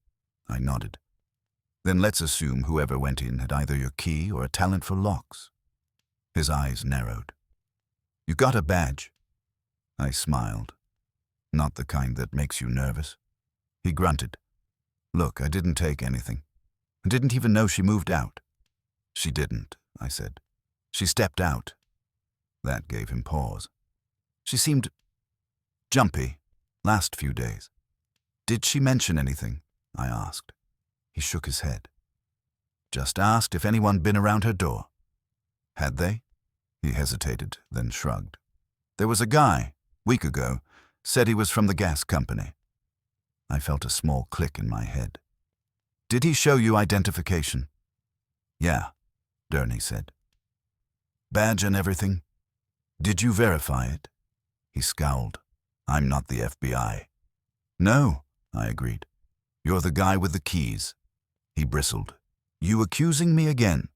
I nodded. "Then let's assume whoever went in had either your key or a talent for locks." His eyes narrowed. "You got a badge?" I smiled. "Not the kind that makes you nervous." He grunted. "Look, I didn't take anything. I didn't even know she moved out." "She didn't," I said. "She stepped out." That gave him pause. "She seemed jumpy last few days." "Did she mention anything?" I asked. He shook his head. "Just asked if anyone been around her door." "Had they?" He hesitated, then shrugged. "There was a guy, week ago, said he was from the gas company." I felt a small click in my head. "Did he show you identification?" "Yeah," Durney said. "Badge and everything?" "Did you verify it?" He scowled. "I'm not the FBI." "No," I agreed. "You're the guy with the keys." He bristled. "You accusing me again?"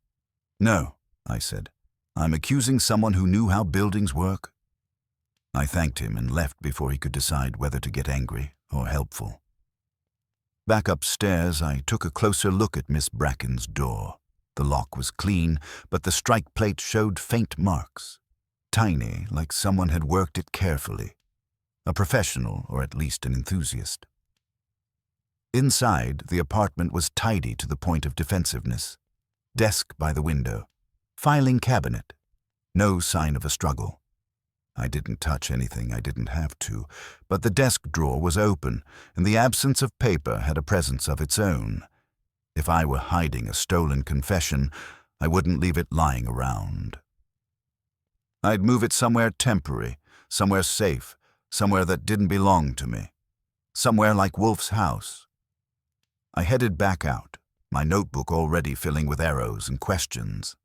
"No," I said. "I'm accusing someone who knew how buildings work." I thanked him and left before he could decide whether to get angry or helpful. Back upstairs, I took a closer look at Miss Bracken's door. The lock was clean, but the strike plate showed faint marks. Tiny, like someone had worked it carefully. A professional, or at least an enthusiast. Inside, the apartment was tidy to the point of defensiveness. Desk by the window. Filing cabinet. No sign of a struggle. I didn't touch anything I didn't have to, but the desk drawer was open, and the absence of paper had a presence of its own. If I were hiding a stolen confession, I wouldn't leave it lying around. I'd move it somewhere temporary, somewhere safe, somewhere that didn't belong to me. Somewhere like Wolfe's house. I headed back out, my notebook already filling with arrows and questions.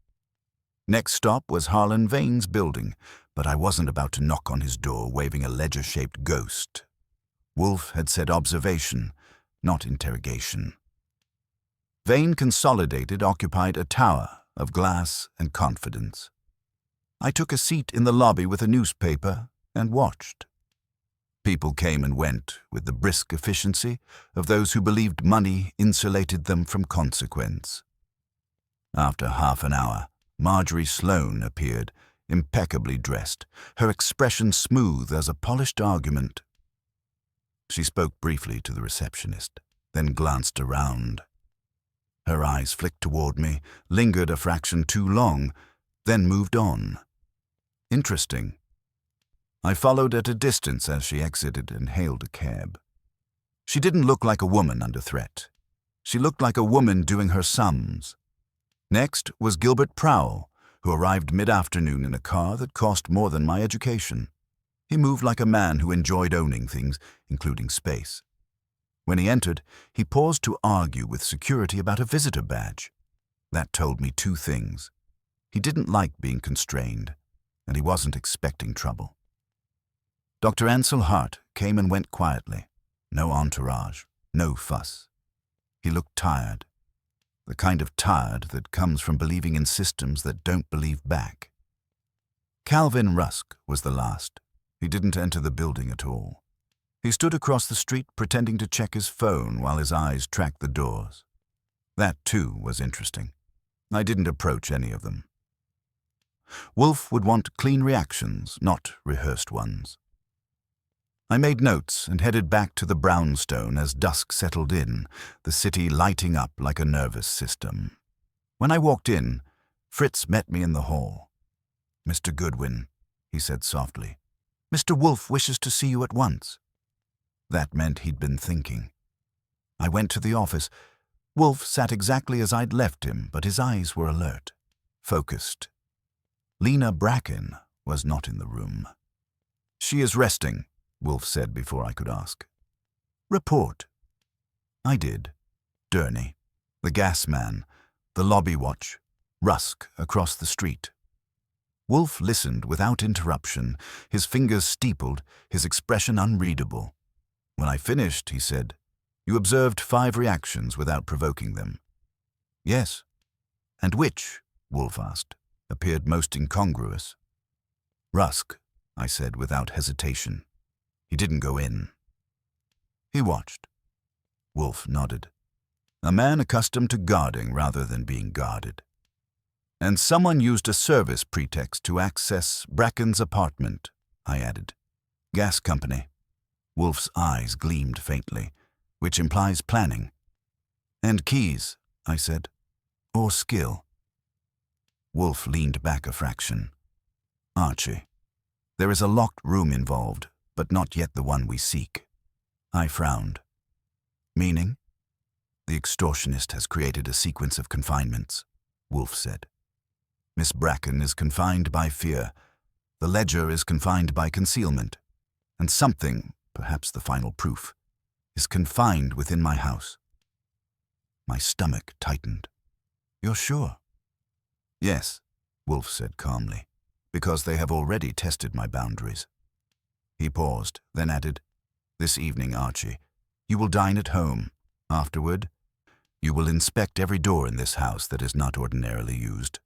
Next stop was Harlan Vane's building, but I wasn't about to knock on his door waving a ledger-shaped ghost. Wolfe had said observation, not interrogation. Vane Consolidated occupied a tower of glass and confidence. I took a seat in the lobby with a newspaper and watched. People came and went with the brisk efficiency of those who believed money insulated them from consequence. After half an hour, Marjorie Sloane appeared, impeccably dressed, her expression smooth as a polished argument. She spoke briefly to the receptionist, then glanced around. Her eyes flicked toward me, lingered a fraction too long, then moved on. Interesting. I followed at a distance as she exited and hailed a cab. She didn't look like a woman under threat. She looked like a woman doing her sums. Next was Gilbert Prowell, who arrived mid-afternoon in a car that cost more than my education. He moved like a man who enjoyed owning things, including space. When he entered, he paused to argue with security about a visitor badge. That told me two things. He didn't like being constrained, and he wasn't expecting trouble. Dr. Ansel Hart came and went quietly. No entourage, no fuss. He looked tired. The kind of tired that comes from believing in systems that don't believe back. Calvin Rusk was the last. He didn't enter the building at all. He stood across the street pretending to check his phone while his eyes tracked the doors. That, too, was interesting. I didn't approach any of them. Wolfe would want clean reactions, not rehearsed ones. I made notes and headed back to the brownstone as dusk settled in, the city lighting up like a nervous system. When I walked in, Fritz met me in the hall. "Mr. Goodwin," he said softly, "Mr. Wolfe wishes to see you at once." That meant he'd been thinking. I went to the office. Wolfe sat exactly as I'd left him, but his eyes were alert, focused. Lena Bracken was not in the room. "She is resting," Wolfe said before I could ask. "Report." I did. Durney, the gas man, the lobby watch, Rusk across the street. Wolfe listened without interruption, his fingers steepled, his expression unreadable. When I finished, he said, "You observed 5 reactions without provoking them." "Yes." "And which," Wolfe asked, "appeared most incongruous?" "Rusk," I said without hesitation. "He didn't go in." He watched. Wolfe nodded. A man accustomed to guarding rather than being guarded. "And someone used a service pretext to access Bracken's apartment," I added. "Gas company." Wolfe's eyes gleamed faintly, which implies planning. "And keys," I said. "Or skill." Wolfe leaned back a fraction. "Archie, there is a locked room involved, but not yet the one we seek." I frowned. "Meaning?" "The extortionist has created a sequence of confinements," Wolfe said. "Miss Bracken is confined by fear. The ledger is confined by concealment. And something, perhaps the final proof, is confined within my house." My stomach tightened. "You're sure?" "Yes," Wolfe said calmly, "because they have already tested my boundaries." He paused, then added, "This evening, Archie, you will dine at home. Afterward, you will inspect every door in this house that is not ordinarily used."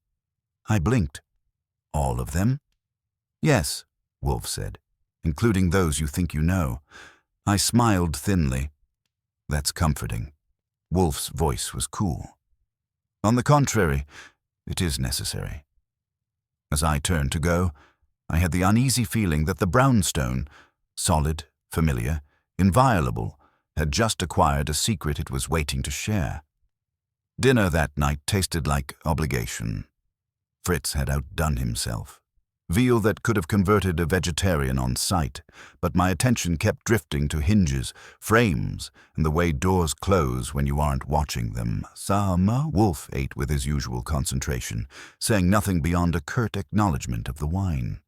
I blinked. "All of them?" "Yes," Wolfe said, "including those you think you know." I smiled thinly. "That's comforting." Wolfe's voice was cool. "On the contrary, it is necessary." As I turned to go, I had the uneasy feeling that the brownstone, solid, familiar, inviolable, had just acquired a secret it was waiting to share. Dinner that night tasted like obligation. Fritz had outdone himself. Veal that could have converted a vegetarian on sight, but my attention kept drifting to hinges, frames, and the way doors close when you aren't watching them. Wolfe ate with his usual concentration, saying nothing beyond a curt acknowledgement of the wine.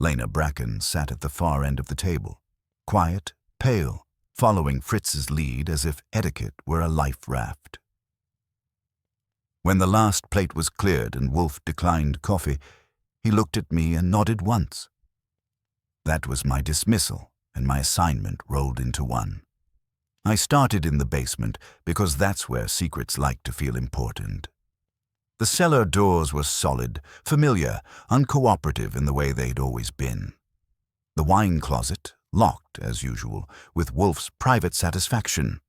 Lena Bracken sat at the far end of the table, quiet, pale, following Fritz's lead as if etiquette were a life raft. When the last plate was cleared and Wolfe declined coffee, he looked at me and nodded once. That was my dismissal, and my assignment rolled into one. I started in the basement because that's where secrets like to feel important. The cellar doors were solid, familiar, uncooperative in the way they'd always been. The wine closet, locked as usual, with Wolfe's private satisfaction.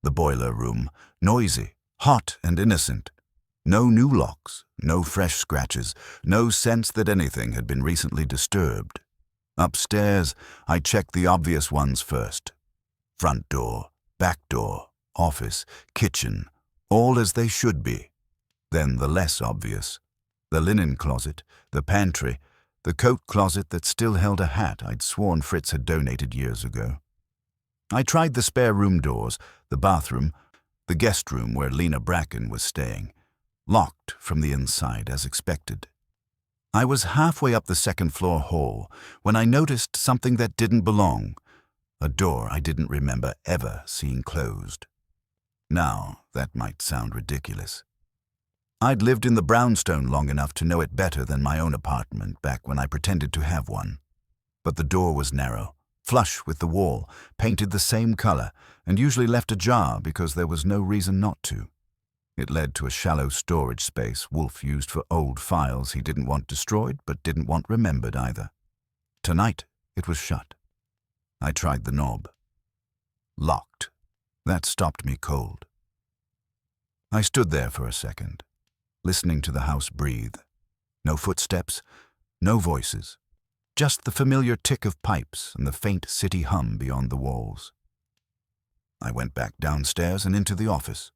The boiler room, noisy, hot and innocent. No new locks, no fresh scratches, no sense that anything had been recently disturbed. Upstairs, I checked the obvious ones first. Front door, back door, office, kitchen, all as they should be. Then the less obvious. The linen closet, the pantry, the coat closet that still held a hat I'd sworn Fritz had donated years ago. I tried the spare room doors, the bathroom, the guest room where Lena Bracken was staying, locked from the inside as expected. I was halfway up the second-floor hall when I noticed something that didn't belong, a door I didn't remember ever seeing closed. Now, that might sound ridiculous. I'd lived in the brownstone long enough to know it better than my own apartment back when I pretended to have one. But the door was narrow, flush with the wall, painted the same color, and usually left ajar because there was no reason not to. It led to a shallow storage space Wolfe used for old files he didn't want destroyed but didn't want remembered either. Tonight, it was shut. I tried the knob. Locked. That stopped me cold. I stood there for a second, listening to the house breathe. No footsteps, no voices, just the familiar tick of pipes and the faint city hum beyond the walls. I went back downstairs and into the office.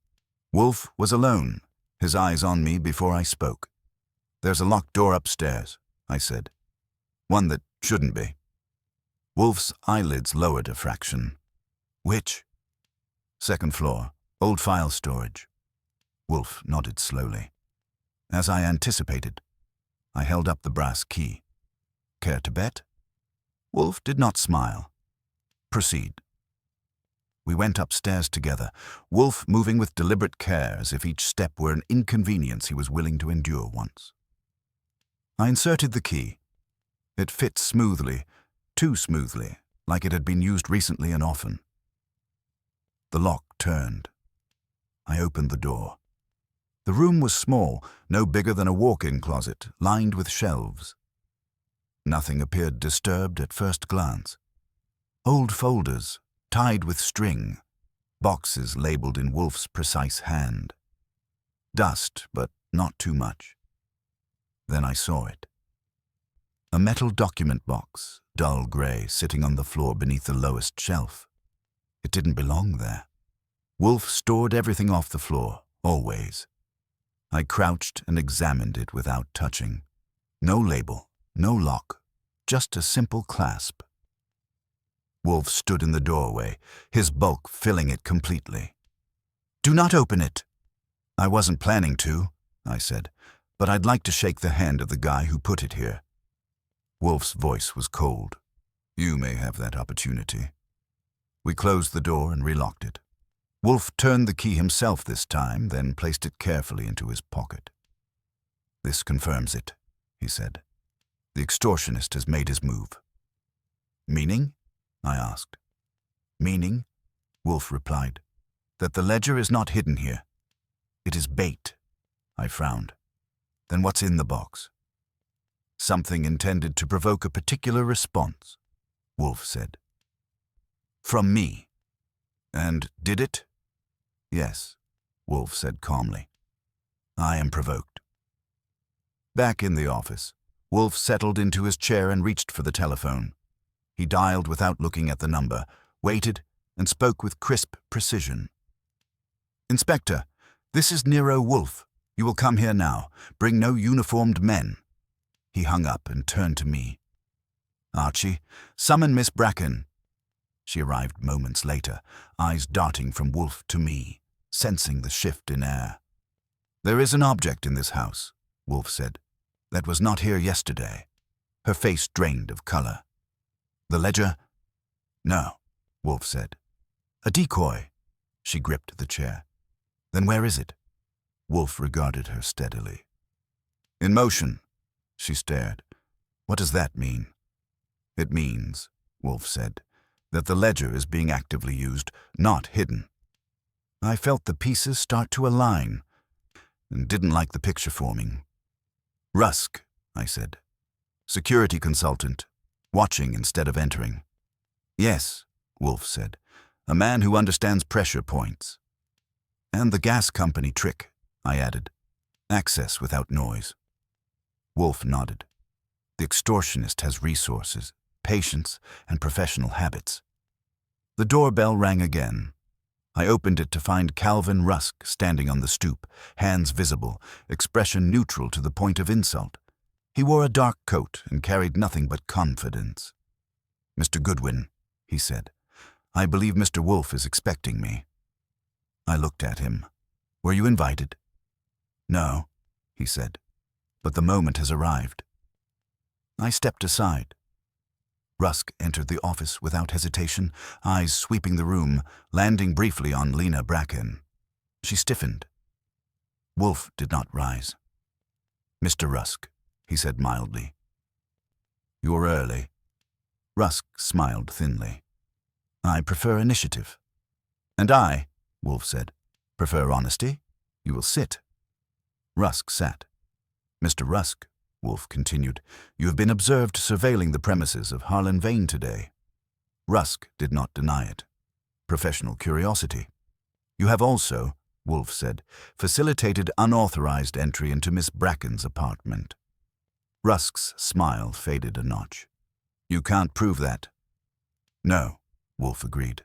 Wolfe was alone, his eyes on me before I spoke. "There's a locked door upstairs," I said. "One that shouldn't be." Wolfe's eyelids lowered a fraction. "Which?" "Second floor, old file storage." Wolfe nodded slowly. As I anticipated, I held up the brass key. "Care to bet?" Wolfe did not smile. "Proceed." We went upstairs together, Wolfe moving with deliberate care as if each step were an inconvenience he was willing to endure once. I inserted the key. It fit smoothly, too smoothly, like it had been used recently and often. The lock turned. I opened the door. The room was small, no bigger than a walk-in closet, lined with shelves. Nothing appeared disturbed at first glance. Old folders, tied with string, boxes labeled in Wolfe's precise hand. Dust, but not too much. Then I saw it. A metal document box, dull gray, sitting on the floor beneath the lowest shelf. It didn't belong there. Wolfe stored everything off the floor, always. I crouched and examined it without touching. No label, no lock, just a simple clasp. Wolfe stood in the doorway, his bulk filling it completely. "Do not open it." "I wasn't planning to," I said, "but I'd like to shake the hand of the guy who put it here." Wolfe's voice was cold. "You may have that opportunity." We closed the door and relocked it. Wolfe turned the key himself this time, then placed it carefully into his pocket. "This confirms it," he said. "The extortionist has made his move." "Meaning?" I asked. "Meaning," Wolfe replied, "that the ledger is not hidden here. It is bait." I frowned. "Then what's in the box?" "Something intended to provoke a particular response," Wolfe said. "From me." "And did it?" "Yes," Wolfe said calmly. "I am provoked." Back in the office, Wolfe settled into his chair and reached for the telephone. He dialed without looking at the number, waited, and spoke with crisp precision. "Inspector, this is Nero Wolfe. You will come here now. Bring no uniformed men." He hung up and turned to me. "Archie, summon Miss Bracken." She arrived moments later, eyes darting from Wolfe to me, sensing the shift in air. "There is an object in this house," Wolfe said, "that was not here yesterday." Her face drained of color. "The ledger?" "No," Wolfe said. "A decoy." She gripped the chair. "Then where is it?" Wolfe regarded her steadily. "In motion." She stared. "What does that mean?" "It means," Wolfe said, "that the ledger is being actively used, not hidden." I felt the pieces start to align, and didn't like the picture forming. "Rusk," I said. "Security consultant, watching instead of entering." Yes, Wolfe said. A man who understands pressure points. And the gas company trick, I added. Access without noise. Wolfe nodded. The extortionist has resources, patience, and professional habits. The doorbell rang again. I opened it to find Calvin Rusk standing on the stoop, hands visible, expression neutral to the point of insult. He wore a dark coat and carried nothing but confidence. "Mr. Goodwin," he said, "I believe Mr. Wolfe is expecting me." I looked at him. "Were you invited?" "No," he said, "but the moment has arrived." I stepped aside. Rusk entered the office without hesitation, eyes sweeping the room, landing briefly on Lena Bracken. She stiffened. Wolfe did not rise. "Mr. Rusk," he said mildly. "You're early." Rusk smiled thinly. "I prefer initiative." "And I," Wolfe said, "prefer honesty. You will sit." Rusk sat. "Mr. Rusk," Wolfe continued, "you have been observed surveilling the premises of Harlan Vane today." Rusk did not deny it. Professional curiosity. "You have also," Wolfe said, "facilitated unauthorized entry into Miss Bracken's apartment." Rusk's smile faded a notch. "You can't prove that." "No," Wolfe agreed,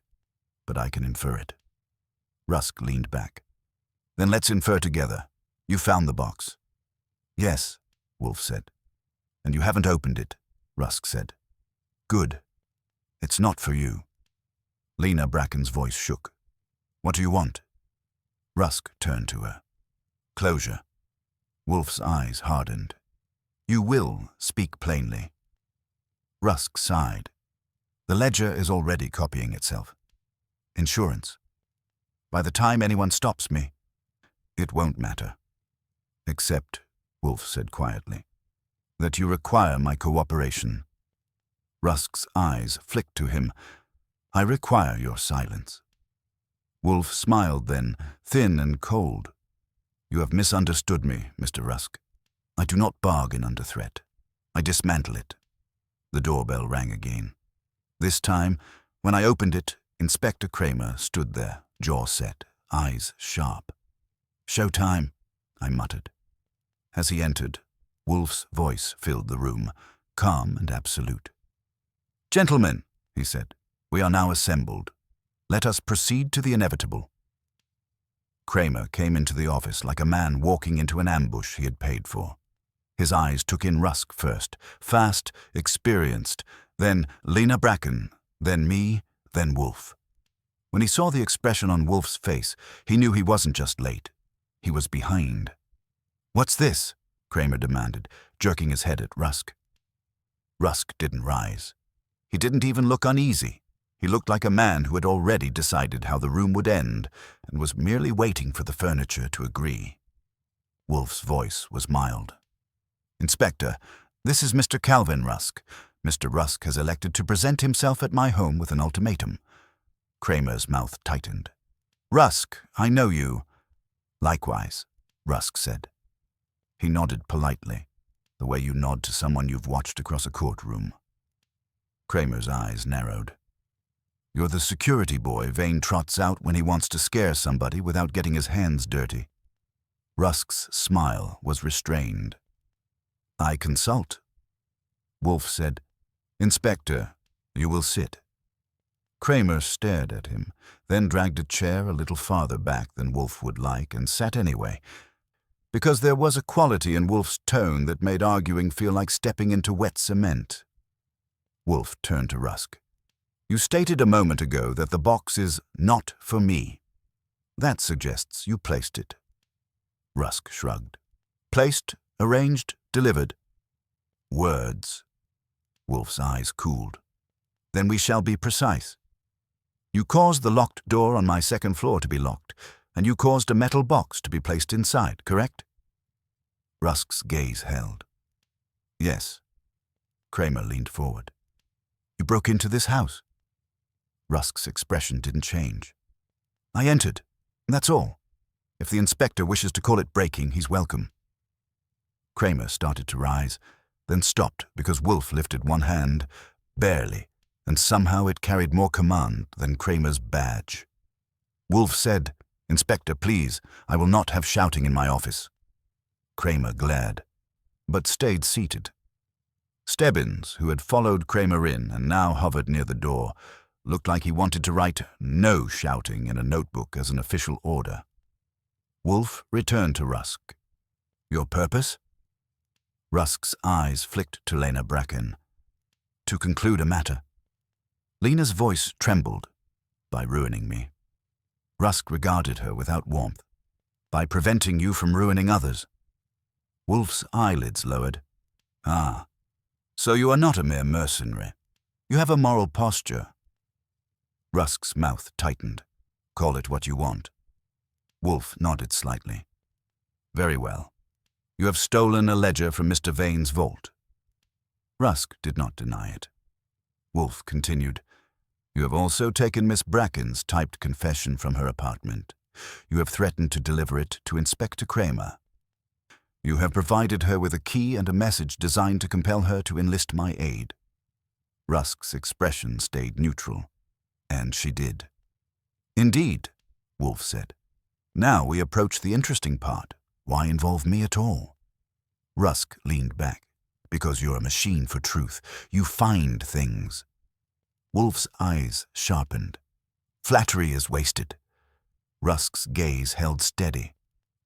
"but I can infer it." Rusk leaned back. "Then let's infer together. You found the box." "Yes," Wolfe said. "And you haven't opened it," Rusk said. "Good. It's not for you." Lena Bracken's voice shook. "What do you want?" Rusk turned to her. "Closure." Wolfe's eyes hardened. "You will speak plainly." Rusk sighed. "The ledger is already copying itself." "Insurance." "By the time anyone stops me." "It won't matter." "Except," Wolfe said quietly, "that you require my cooperation." Rusk's eyes flicked to him. "I require your silence." Wolfe smiled then, thin and cold. "You have misunderstood me, Mr. Rusk. I do not bargain under threat. I dismantle it." The doorbell rang again. This time, when I opened it, Inspector Kramer stood there, jaw set, eyes sharp. "Showtime," I muttered. As he entered, Wolfe's voice filled the room, calm and absolute. "Gentlemen," he said, "we are now assembled. Let us proceed to the inevitable." Kramer came into the office like a man walking into an ambush he had paid for. His eyes took in Rusk first, fast, experienced, then Lena Bracken, then me, then Wolfe. When he saw the expression on Wolfe's face, he knew he wasn't just late. He was behind. "What's this?" Kramer demanded, jerking his head at Rusk. Rusk didn't rise. He didn't even look uneasy. He looked like a man who had already decided how the room would end and was merely waiting for the furniture to agree. Wolfe's voice was mild. "Inspector, this is Mr. Calvin Rusk. Mr. Rusk has elected to present himself at my home with an ultimatum." Kramer's mouth tightened. "Rusk, I know you." "Likewise," Rusk said. He nodded politely, the way you nod to someone you've watched across a courtroom. Kramer's eyes narrowed. "You're the security boy Vane trots out when he wants to scare somebody without getting his hands dirty." Rusk's smile was restrained. "I consult." Wolfe said, "Inspector, you will sit." Kramer stared at him, then dragged a chair a little farther back than Wolfe would like and sat anyway, because there was a quality in Wolfe's tone that made arguing feel like stepping into wet cement. Wolfe turned to Rusk. "You stated a moment ago that the box is not for me. That suggests you placed it." Rusk shrugged. "Placed, arranged, delivered." "Words." Wolfe's eyes cooled. "Then we shall be precise. You caused the locked door on my second floor to be locked, and you caused a metal box to be placed inside, correct?" Rusk's gaze held. "Yes." Kramer leaned forward. "You broke into this house?" Rusk's expression didn't change. "I entered, and that's all. If the inspector wishes to call it breaking, he's welcome." Kramer started to rise, then stopped because Wolfe lifted one hand, barely, and somehow it carried more command than Kramer's badge. Wolfe said, "Inspector, please, I will not have shouting in my office." Kramer glared, but stayed seated. Stebbins, who had followed Kramer in and now hovered near the door, looked like he wanted to write "no shouting" in a notebook as an official order. Wolfe returned to Rusk. "Your purpose?" Rusk's eyes flicked to Lena Bracken. "To conclude a matter." Lena's voice trembled. "By ruining me." Rusk regarded her without warmth. "By preventing you from ruining others." Wolfe's eyelids lowered. "Ah, so you are not a mere mercenary. You have a moral posture." Rusk's mouth tightened. "Call it what you want." Wolfe nodded slightly. "Very well. You have stolen a ledger from Mr. Vane's vault." Rusk did not deny it. Wolfe continued, "You have also taken Miss Bracken's typed confession from her apartment. You have threatened to deliver it to Inspector Kramer. You have provided her with a key and a message designed to compel her to enlist my aid." Rusk's expression stayed neutral, and she did. "Indeed," Wolfe said. "Now we approach the interesting part. Why involve me at all?" Rusk leaned back. "Because you're a machine for truth. You find things." Wolfe's eyes sharpened. "Flattery is wasted." Rusk's gaze held steady.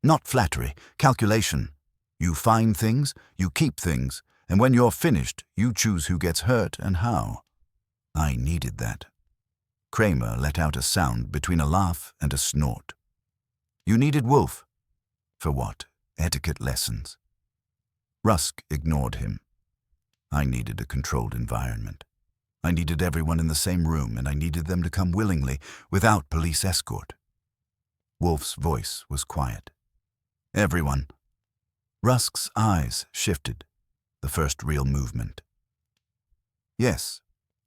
"Not flattery, calculation. You find things, you keep things, and when you're finished, you choose who gets hurt and how." I needed that. Kramer let out a sound between a laugh and a snort. "You needed Wolfe?" "For what? Etiquette lessons." Rusk ignored him. "I needed a controlled environment. I needed everyone in the same room, and I needed them to come willingly, without police escort." Wolfe's voice was quiet. "Everyone." Rusk's eyes shifted, the first real movement. "Yes."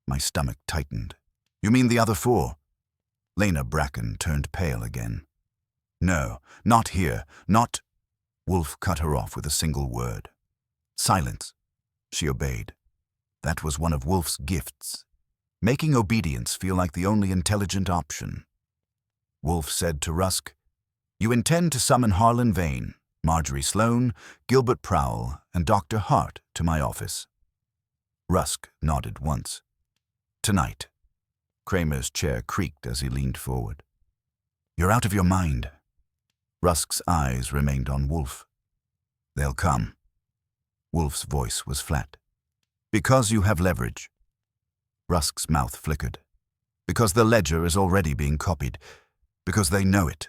My stomach tightened. "You mean the other 4? Lena Bracken turned pale again. "No, not here, not—" Wolfe cut her off with a single word. "Silence." She obeyed. That was one of Wolfe's gifts, making obedience feel like the only intelligent option. Wolfe said to Rusk, "You intend to summon Harlan Vane, Marjorie Sloane, Gilbert Prowell, and Dr. Hart to my office." Rusk nodded once. "Tonight." Kramer's chair creaked as he leaned forward. "You're out of your mind." Rusk's eyes remained on Wolfe. "They'll come." Wolfe's voice was flat. "Because you have leverage." Rusk's mouth flickered. "Because the ledger is already being copied. Because they know it.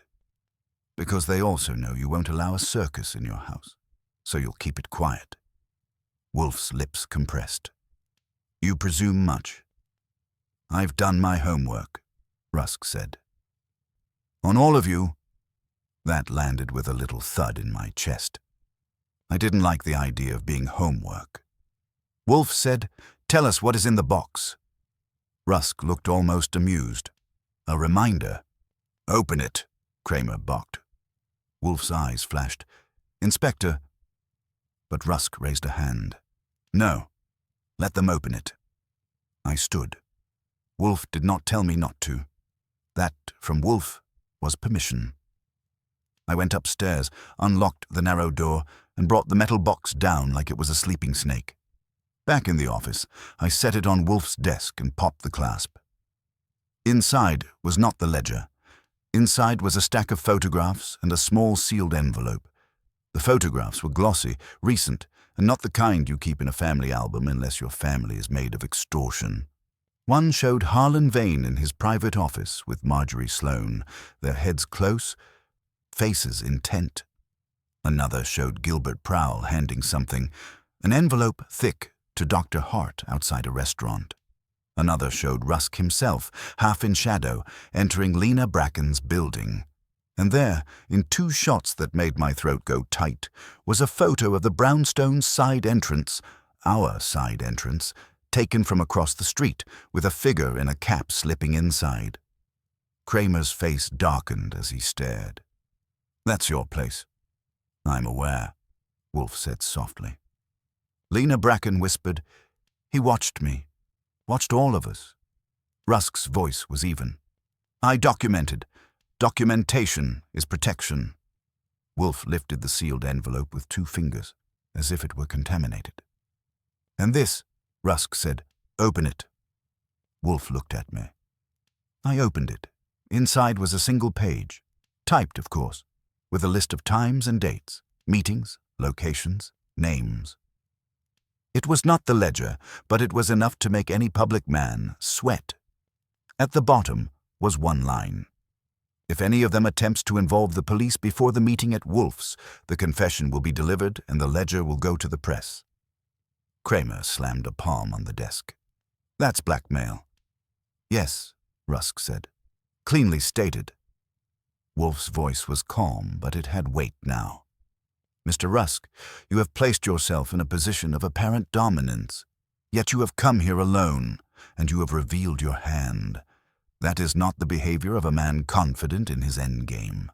Because they also know you won't allow a circus in your house, so you'll keep it quiet." Wolfe's lips compressed. "You presume much." "I've done my homework," Rusk said. "On all of you." That landed with a little thud in my chest. I didn't like the idea of being homework. Wolfe said, "Tell us what is in the box." Rusk looked almost amused. "A reminder." "Open it," Kramer barked. Wolfe's eyes flashed. "Inspector." But Rusk raised a hand. "No. Let them open it." I stood. Wolfe did not tell me not to. That, from Wolfe, was permission. I went upstairs, unlocked the narrow door, and brought the metal box down like it was a sleeping snake. Back in the office, I set it on Wolfe's desk and popped the clasp. Inside was not the ledger. Inside was a stack of photographs and a small sealed envelope. The photographs were glossy, recent, and not the kind you keep in a family album unless your family is made of extortion. One showed Harlan Vane in his private office with Marjorie Sloane, their heads close, faces intent. Another showed Gilbert Prowell handing something, an envelope thick, to Dr. Hart outside a restaurant. Another showed Rusk himself, half in shadow, entering Lena Bracken's building. And there, in 2 shots that made my throat go tight, was a photo of the brownstone's side entrance, our side entrance, taken from across the street, with a figure in a cap slipping inside. Kramer's face darkened as he stared. "That's your place." "I'm aware," Wolfe said softly. Lena Bracken whispered, "He watched me. Watched all of us. Rusk's voice was even. I documented. Documentation is protection. Wolfe lifted the sealed envelope with 2 fingers, as if it were contaminated. And this, Rusk said. Open it. Wolfe looked at me. I opened it. Inside was a single page, typed, of course, with a list of times and dates, meetings, locations, names. It was not the ledger, but it was enough to make any public man sweat. At the bottom was 1 line. If any of them attempts to involve the police before the meeting at Wolfe's, the confession will be delivered and the ledger will go to the press. Kramer slammed a palm on the desk. That's blackmail. Yes, Rusk said. Cleanly stated. Wolfe's voice was calm, but it had weight now. Mr. Rusk, you have placed yourself in a position of apparent dominance. Yet you have come here alone, and you have revealed your hand. That is not the behavior of a man confident in his endgame.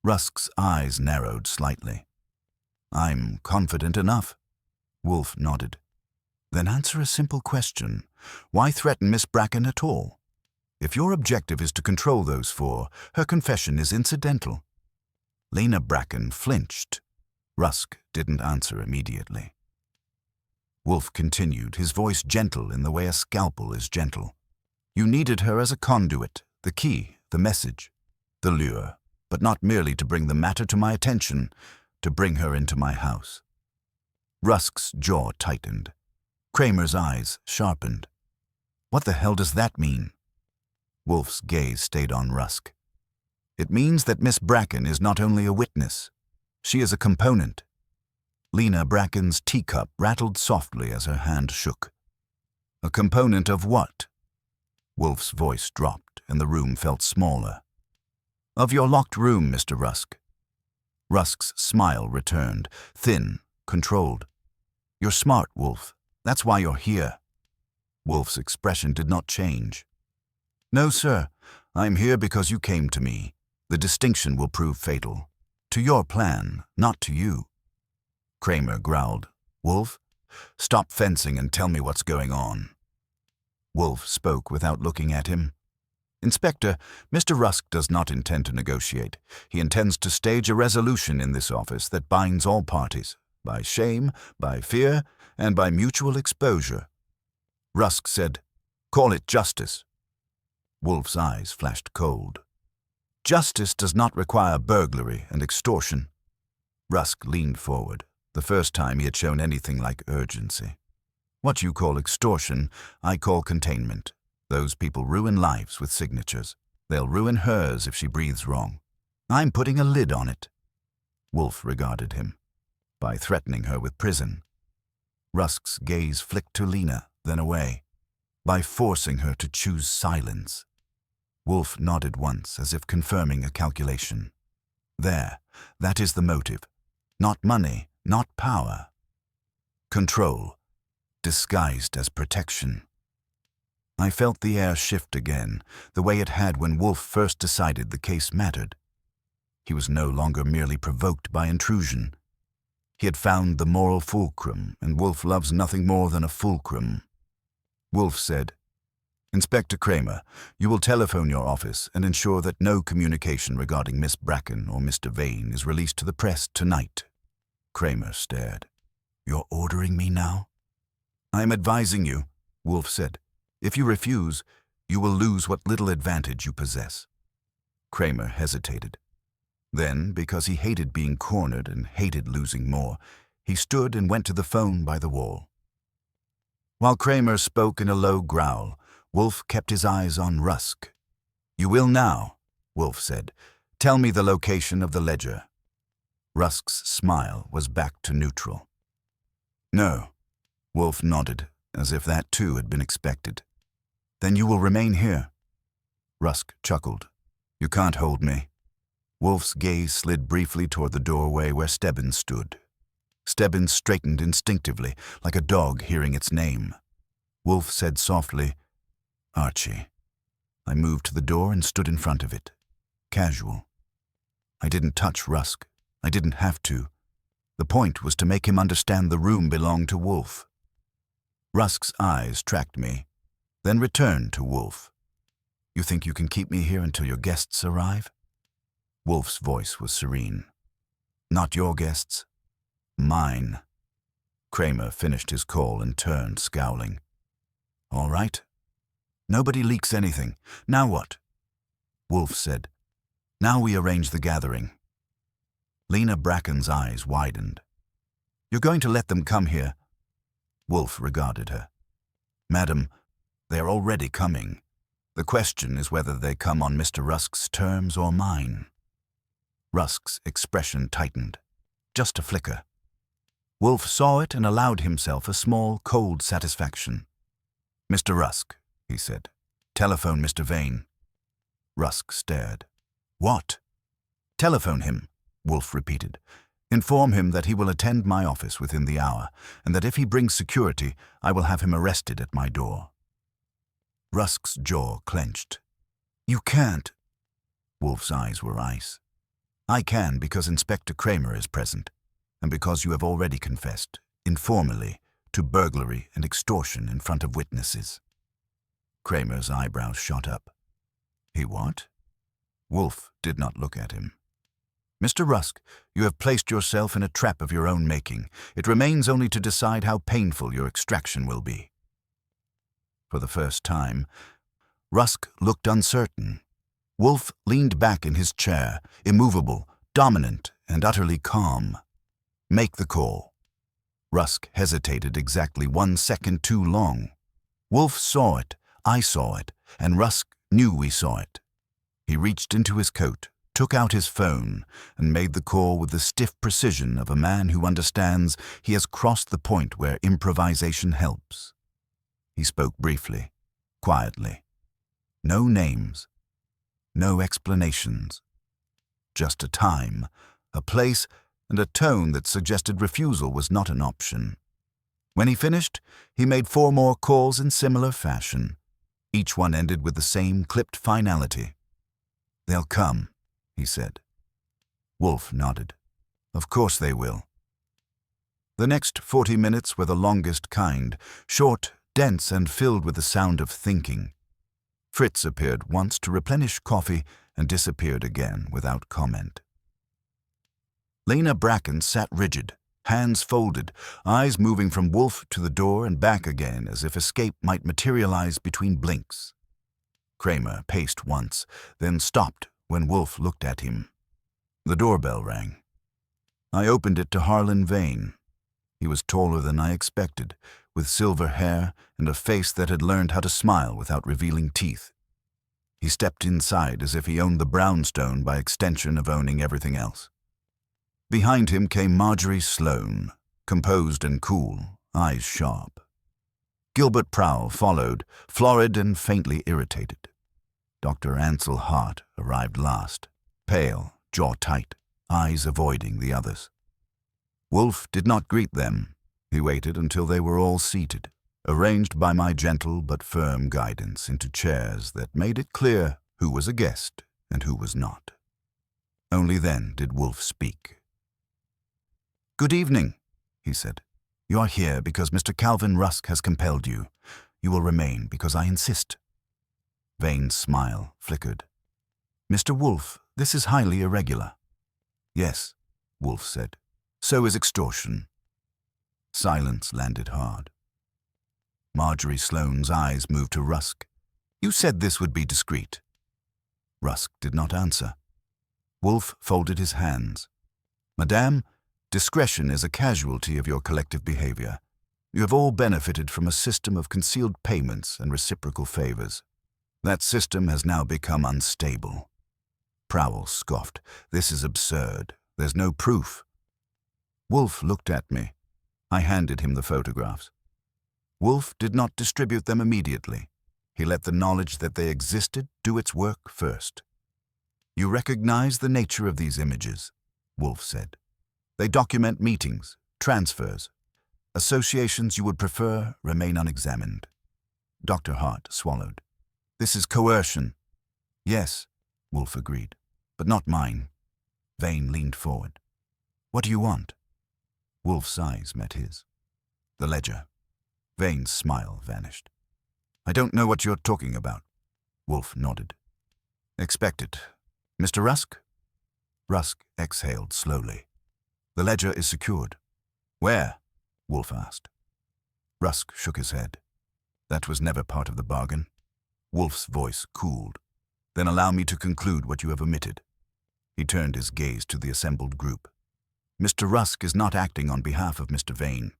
Rusk's eyes narrowed slightly. I'm confident enough. Wolfe nodded. Then answer a simple question. Why threaten Miss Bracken at all? If your objective is to control those 4, her confession is incidental. Lena Bracken flinched. Rusk didn't answer immediately. Wolfe continued, his voice gentle in the way a scalpel is gentle. You needed her as a conduit, the key, the message, the lure, but not merely to bring the matter to my attention, to bring her into my house. Rusk's jaw tightened. Kramer's eyes sharpened. What the hell does that mean? Wolfe's gaze stayed on Rusk. It means that Miss Bracken is not only a witness. She is a component. Lena Bracken's teacup rattled softly as her hand shook. A component of what? Wolfe's voice dropped, and the room felt smaller. Of your locked room, Mr. Rusk. Rusk's smile returned, thin, controlled. You're smart, Wolfe. That's why you're here. Wolfe's expression did not change. No, sir. I'm here because you came to me. The distinction will prove fatal. To your plan, not to you. Kramer growled. Wolfe, stop fencing and tell me what's going on. Wolfe spoke without looking at him. Inspector, Mr. Rusk does not intend to negotiate. He intends to stage a resolution in this office that binds all parties, by shame, by fear, and by mutual exposure. Rusk said, Call it justice. Wolfe's eyes flashed cold. Justice does not require burglary and extortion. Rusk leaned forward, the first time he had shown anything like urgency. What you call extortion, I call containment. Those people ruin lives with signatures. They'll ruin hers if she breathes wrong. I'm putting a lid on it. Wolfe regarded him. By threatening her with prison. Rusk's gaze flicked to Lena, then away. By forcing her to choose silence. Wolfe nodded once, as if confirming a calculation. There, that is the motive. Not money, not power. Control, disguised as protection. I felt the air shift again, the way it had when Wolfe first decided the case mattered. He was no longer merely provoked by intrusion. He had found the moral fulcrum, and Wolfe loves nothing more than a fulcrum. Wolfe said, Inspector Kramer, you will telephone your office and ensure that no communication regarding Miss Bracken or Mr. Vane is released to the press tonight. Kramer stared. You're ordering me now? I am advising you, Wolfe said. If you refuse, you will lose what little advantage you possess. Kramer hesitated. Then, because he hated being cornered and hated losing more, he stood and went to the phone by the wall. While Kramer spoke in a low growl, Wolfe kept his eyes on Rusk. You will now, Wolfe said. Tell me the location of the ledger. Rusk's smile was back to neutral. No, Wolfe nodded, as if that too had been expected. Then you will remain here. Rusk chuckled. You can't hold me. Wolfe's gaze slid briefly toward the doorway where Stebbins stood. Stebbins straightened instinctively, like a dog hearing its name. Wolfe said softly, Archie. I moved to the door and stood in front of it. Casual. I didn't touch Rusk. I didn't have to. The point was to make him understand the room belonged to Wolfe. Rusk's eyes tracked me. then returned to Wolfe. "You think you can keep me here until your guests arrive?" Wolfe's voice was serene. "Not your guests. Mine." Kramer finished his call and turned, scowling. "All right. Nobody leaks anything. Now what?" Wolfe said, "Now we arrange the gathering." Lena Bracken's eyes widened. "You're going to let them come here?" Wolfe regarded her. "Madam, they're already coming. The question is whether they come on Mr. Rusk's terms or mine." Rusk's expression tightened, just a flicker. Wolfe saw it and allowed himself a small, cold satisfaction. "Mr. Rusk," he said, "telephone Mr. Vane." Rusk stared. "What?" "Telephone him," Wolfe repeated. "Inform him that he will attend my office within the hour, and that if he brings security, I will have him arrested at my door." Rusk's jaw clenched. "You can't." Wolfe's eyes were ice. "I can because Inspector Kramer is present, and because you have already confessed, informally, to burglary and extortion in front of witnesses." Kramer's eyebrows shot up. "He what?" Wolfe did not look at him. "Mr. Rusk, you have placed yourself in a trap of your own making. It remains only to decide how painful your extraction will be." For the first time, Rusk looked uncertain. Wolfe leaned back in his chair, immovable, dominant, and utterly calm. "Make the call." Rusk hesitated exactly 1 second too long. Wolfe saw it, I saw it, and Rusk knew we saw it. He reached into his coat, took out his phone, and made the call with the stiff precision of a man who understands he has crossed the point where improvisation helps. He spoke briefly, quietly. No names, no explanations. Just a time, a place, and a tone that suggested refusal was not an option. When he finished, he made 4 more calls in similar fashion. Each one ended with the same clipped finality. "They'll come," he said. Wolfe nodded. "Of course they will." The next 40 minutes were the longest kind, short, dense, and filled with the sound of thinking. Fritz appeared once to replenish coffee and disappeared again without comment. Lena Bracken sat rigid, hands folded, eyes moving from Wolfe to the door and back again as if escape might materialize between blinks. Kramer paced once, then stopped when Wolfe looked at him. The doorbell rang. I opened it to Harlan Vane. He was taller than I expected, with silver hair and a face that had learned how to smile without revealing teeth. He stepped inside as if he owned the brownstone by extension of owning everything else. Behind him came Marjorie Sloane, composed and cool, eyes sharp. Gilbert Prowl followed, florid and faintly irritated. Dr. Ansel Hart arrived last, pale, jaw tight, eyes avoiding the others. Wolfe did not greet them. He waited until they were all seated, arranged by my gentle but firm guidance into chairs that made it clear who was a guest and who was not. Only then did Wolfe speak. "Good evening," he said. "You are here because Mr. Calvin Rusk has compelled you. You will remain because I insist." Vane's smile flickered. "Mr. Wolfe, this is highly irregular." "Yes," Wolfe said. "So is extortion." Silence landed hard. Marjorie Sloane's eyes moved to Rusk. "You said this would be discreet." Rusk did not answer. Wolfe folded his hands. "Madame, discretion is a casualty of your collective behavior. You have all benefited from a system of concealed payments and reciprocal favors. That system has now become unstable." Prowl scoffed. "This is absurd. There's no proof." Wolfe looked at me. I handed him the photographs. Wolfe did not distribute them immediately. He let the knowledge that they existed do its work first. "You recognize the nature of these images," Wolfe said. "They document meetings, transfers. Associations you would prefer remain unexamined." Dr. Hart swallowed. "This is coercion." "Yes," Wolfe agreed, "but not mine." Vane leaned forward. "What do you want?" Wolfe's eyes met his. "The ledger." Vane's smile vanished. I don't know what you're talking about. Wolfe nodded. Expect it. Mr. Rusk? Rusk exhaled slowly. The ledger is secured. Where? Wolfe asked. Rusk shook his head. That was never part of the bargain. Wolfe's voice cooled. Then allow me to conclude what you have omitted. He turned his gaze to the assembled group. Mr. Rusk is not acting on behalf of Mr. Vane,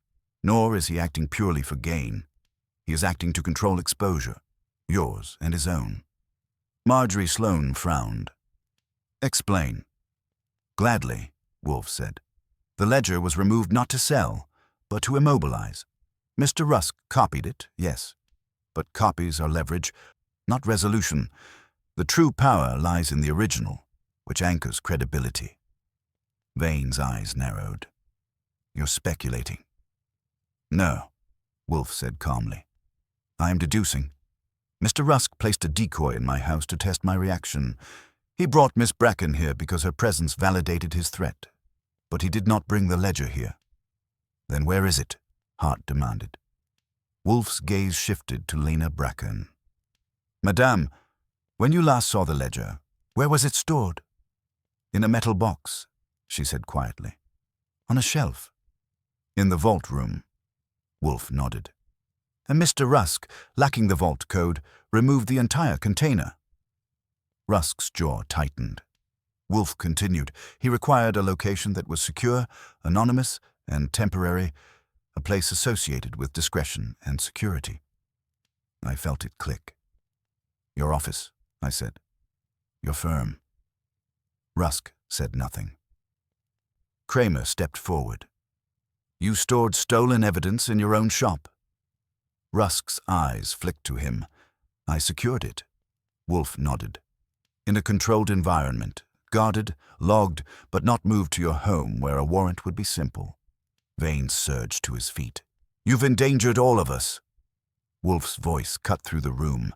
nor is he acting purely for gain. He is acting to control exposure, yours and his own. Marjorie Sloane frowned. Explain. Gladly, Wolfe said. The ledger was removed not to sell, but to immobilize. Mr. Rusk copied it, yes. But copies are leverage, not resolution. The true power lies in the original, which anchors credibility. Vane's eyes narrowed. You're speculating. No, Wolfe said calmly. I am deducing. Mr. Rusk placed a decoy in my house to test my reaction. He brought Miss Bracken here because her presence validated his threat. But he did not bring the ledger here. Then where is it? Hart demanded. Wolfe's gaze shifted to Lena Bracken. Madame, when you last saw the ledger, where was it stored? In a metal box, she said quietly. On a shelf. In the vault room. Wolfe nodded. And Mr. Rusk, lacking the vault code, removed the entire container. Rusk's jaw tightened. Wolfe continued. He required a location that was secure, anonymous, and temporary, a place associated with discretion and security. I felt it click. Your office, I said. Your firm. Rusk said nothing. Kramer stepped forward. You stored stolen evidence in your own shop. Rusk's eyes flicked to him. I secured it. Wolfe nodded. In a controlled environment, guarded, logged, but not moved to your home where a warrant would be simple. Vane surged to his feet. You've endangered all of us. Wolfe's voice cut through the room.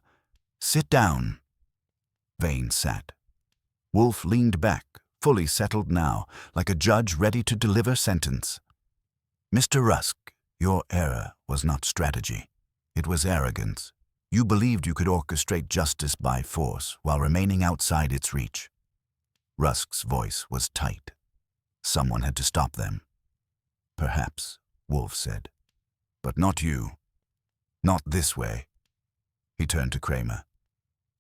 Sit down. Vane sat. Wolfe leaned back, fully settled now, like a judge ready to deliver sentence. Mr. Rusk, your error was not strategy. It was arrogance. You believed you could orchestrate justice by force while remaining outside its reach. Rusk's voice was tight. Someone had to stop them. Perhaps, Wolfe said. But not you. Not this way. He turned to Kramer.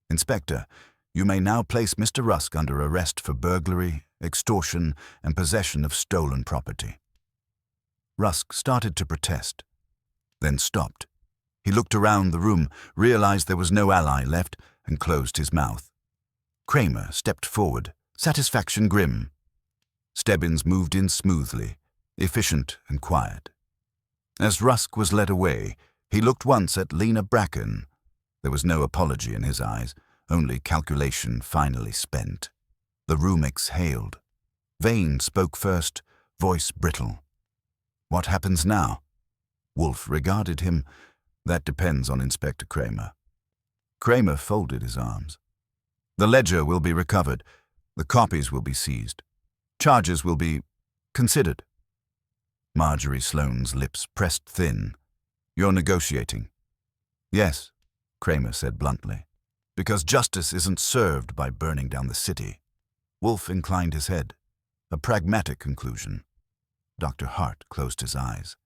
Inspector, you may now place Mr. Rusk under arrest for burglary, extortion, and possession of stolen property. Rusk started to protest, then stopped. He looked around the room, realized there was no ally left, and closed his mouth. Kramer stepped forward, satisfaction grim. Stebbins moved in smoothly, efficient and quiet. As Rusk was led away, he looked once at Lena Bracken. There was no apology in his eyes, only calculation finally spent. The room exhaled. Vane spoke first, voice brittle. What happens now? Wolfe regarded him. That depends on Inspector Kramer. Kramer folded his arms. The ledger will be recovered. The copies will be seized. Charges will be considered. Marjorie Sloane's lips pressed thin. You're negotiating. Yes, Kramer said bluntly. Because justice isn't served by burning down the city. Wolfe inclined his head. A pragmatic conclusion. Dr. Hart closed his eyes.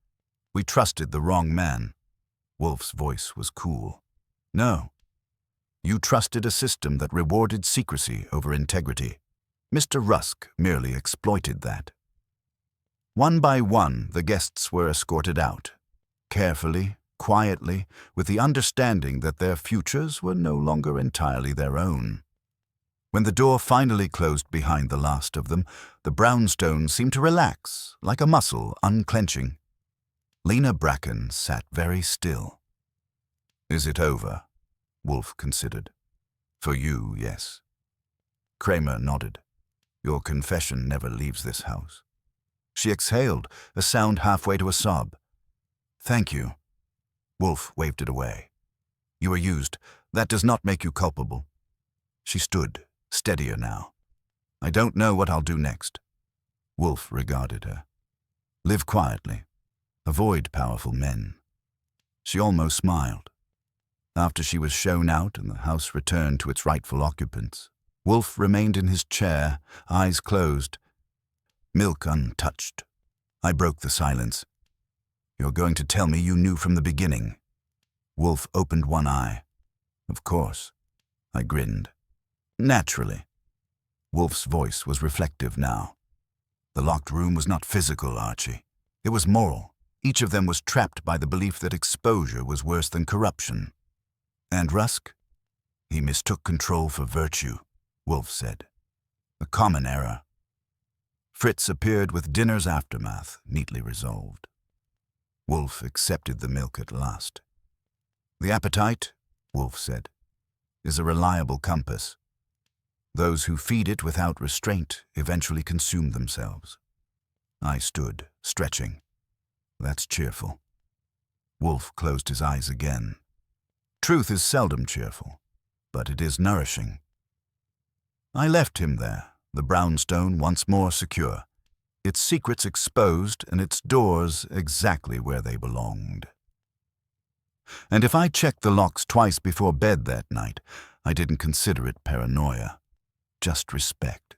We trusted the wrong man. Wolfe's voice was cool. No. You trusted a system that rewarded secrecy over integrity. Mr. Rusk merely exploited that. One by one, the guests were escorted out. Carefully, quietly, with the understanding that their futures were no longer entirely their own. When the door finally closed behind the last of them, the brownstone seemed to relax, like a muscle unclenching. Lena Bracken sat very still. Is it over? Wolfe considered. For you, yes. Kramer nodded. Your confession never leaves this house. She exhaled, a sound halfway to a sob. Thank you. Wolfe waved it away. You were used. That does not make you culpable. She stood, steadier now. I don't know what I'll do next. Wolfe regarded her. Live quietly. Avoid powerful men. She almost smiled. After she was shown out and the house returned to its rightful occupants, Wolfe remained in his chair, eyes closed, milk untouched. I broke the silence. "You're going to tell me you knew from the beginning?" Wolfe opened one eye. "Of course." I grinned. "Naturally." Wolfe's voice was reflective now. The locked room was not physical, Archie. It was moral. Each of them was trapped by the belief that exposure was worse than corruption. And Rusk? He mistook control for virtue, Wolfe said. A common error. Fritz appeared with dinner's aftermath, neatly resolved. Wolfe accepted the milk at last. "The appetite," Wolfe said, "is a reliable compass. Those who feed it without restraint eventually consume themselves." I stood, stretching. "That's cheerful." Wolfe closed his eyes again. Truth is seldom cheerful, but it is nourishing. I left him there, the brownstone once more secure, its secrets exposed and its doors exactly where they belonged. And if I checked the locks twice before bed that night, I didn't consider it paranoia, just respect.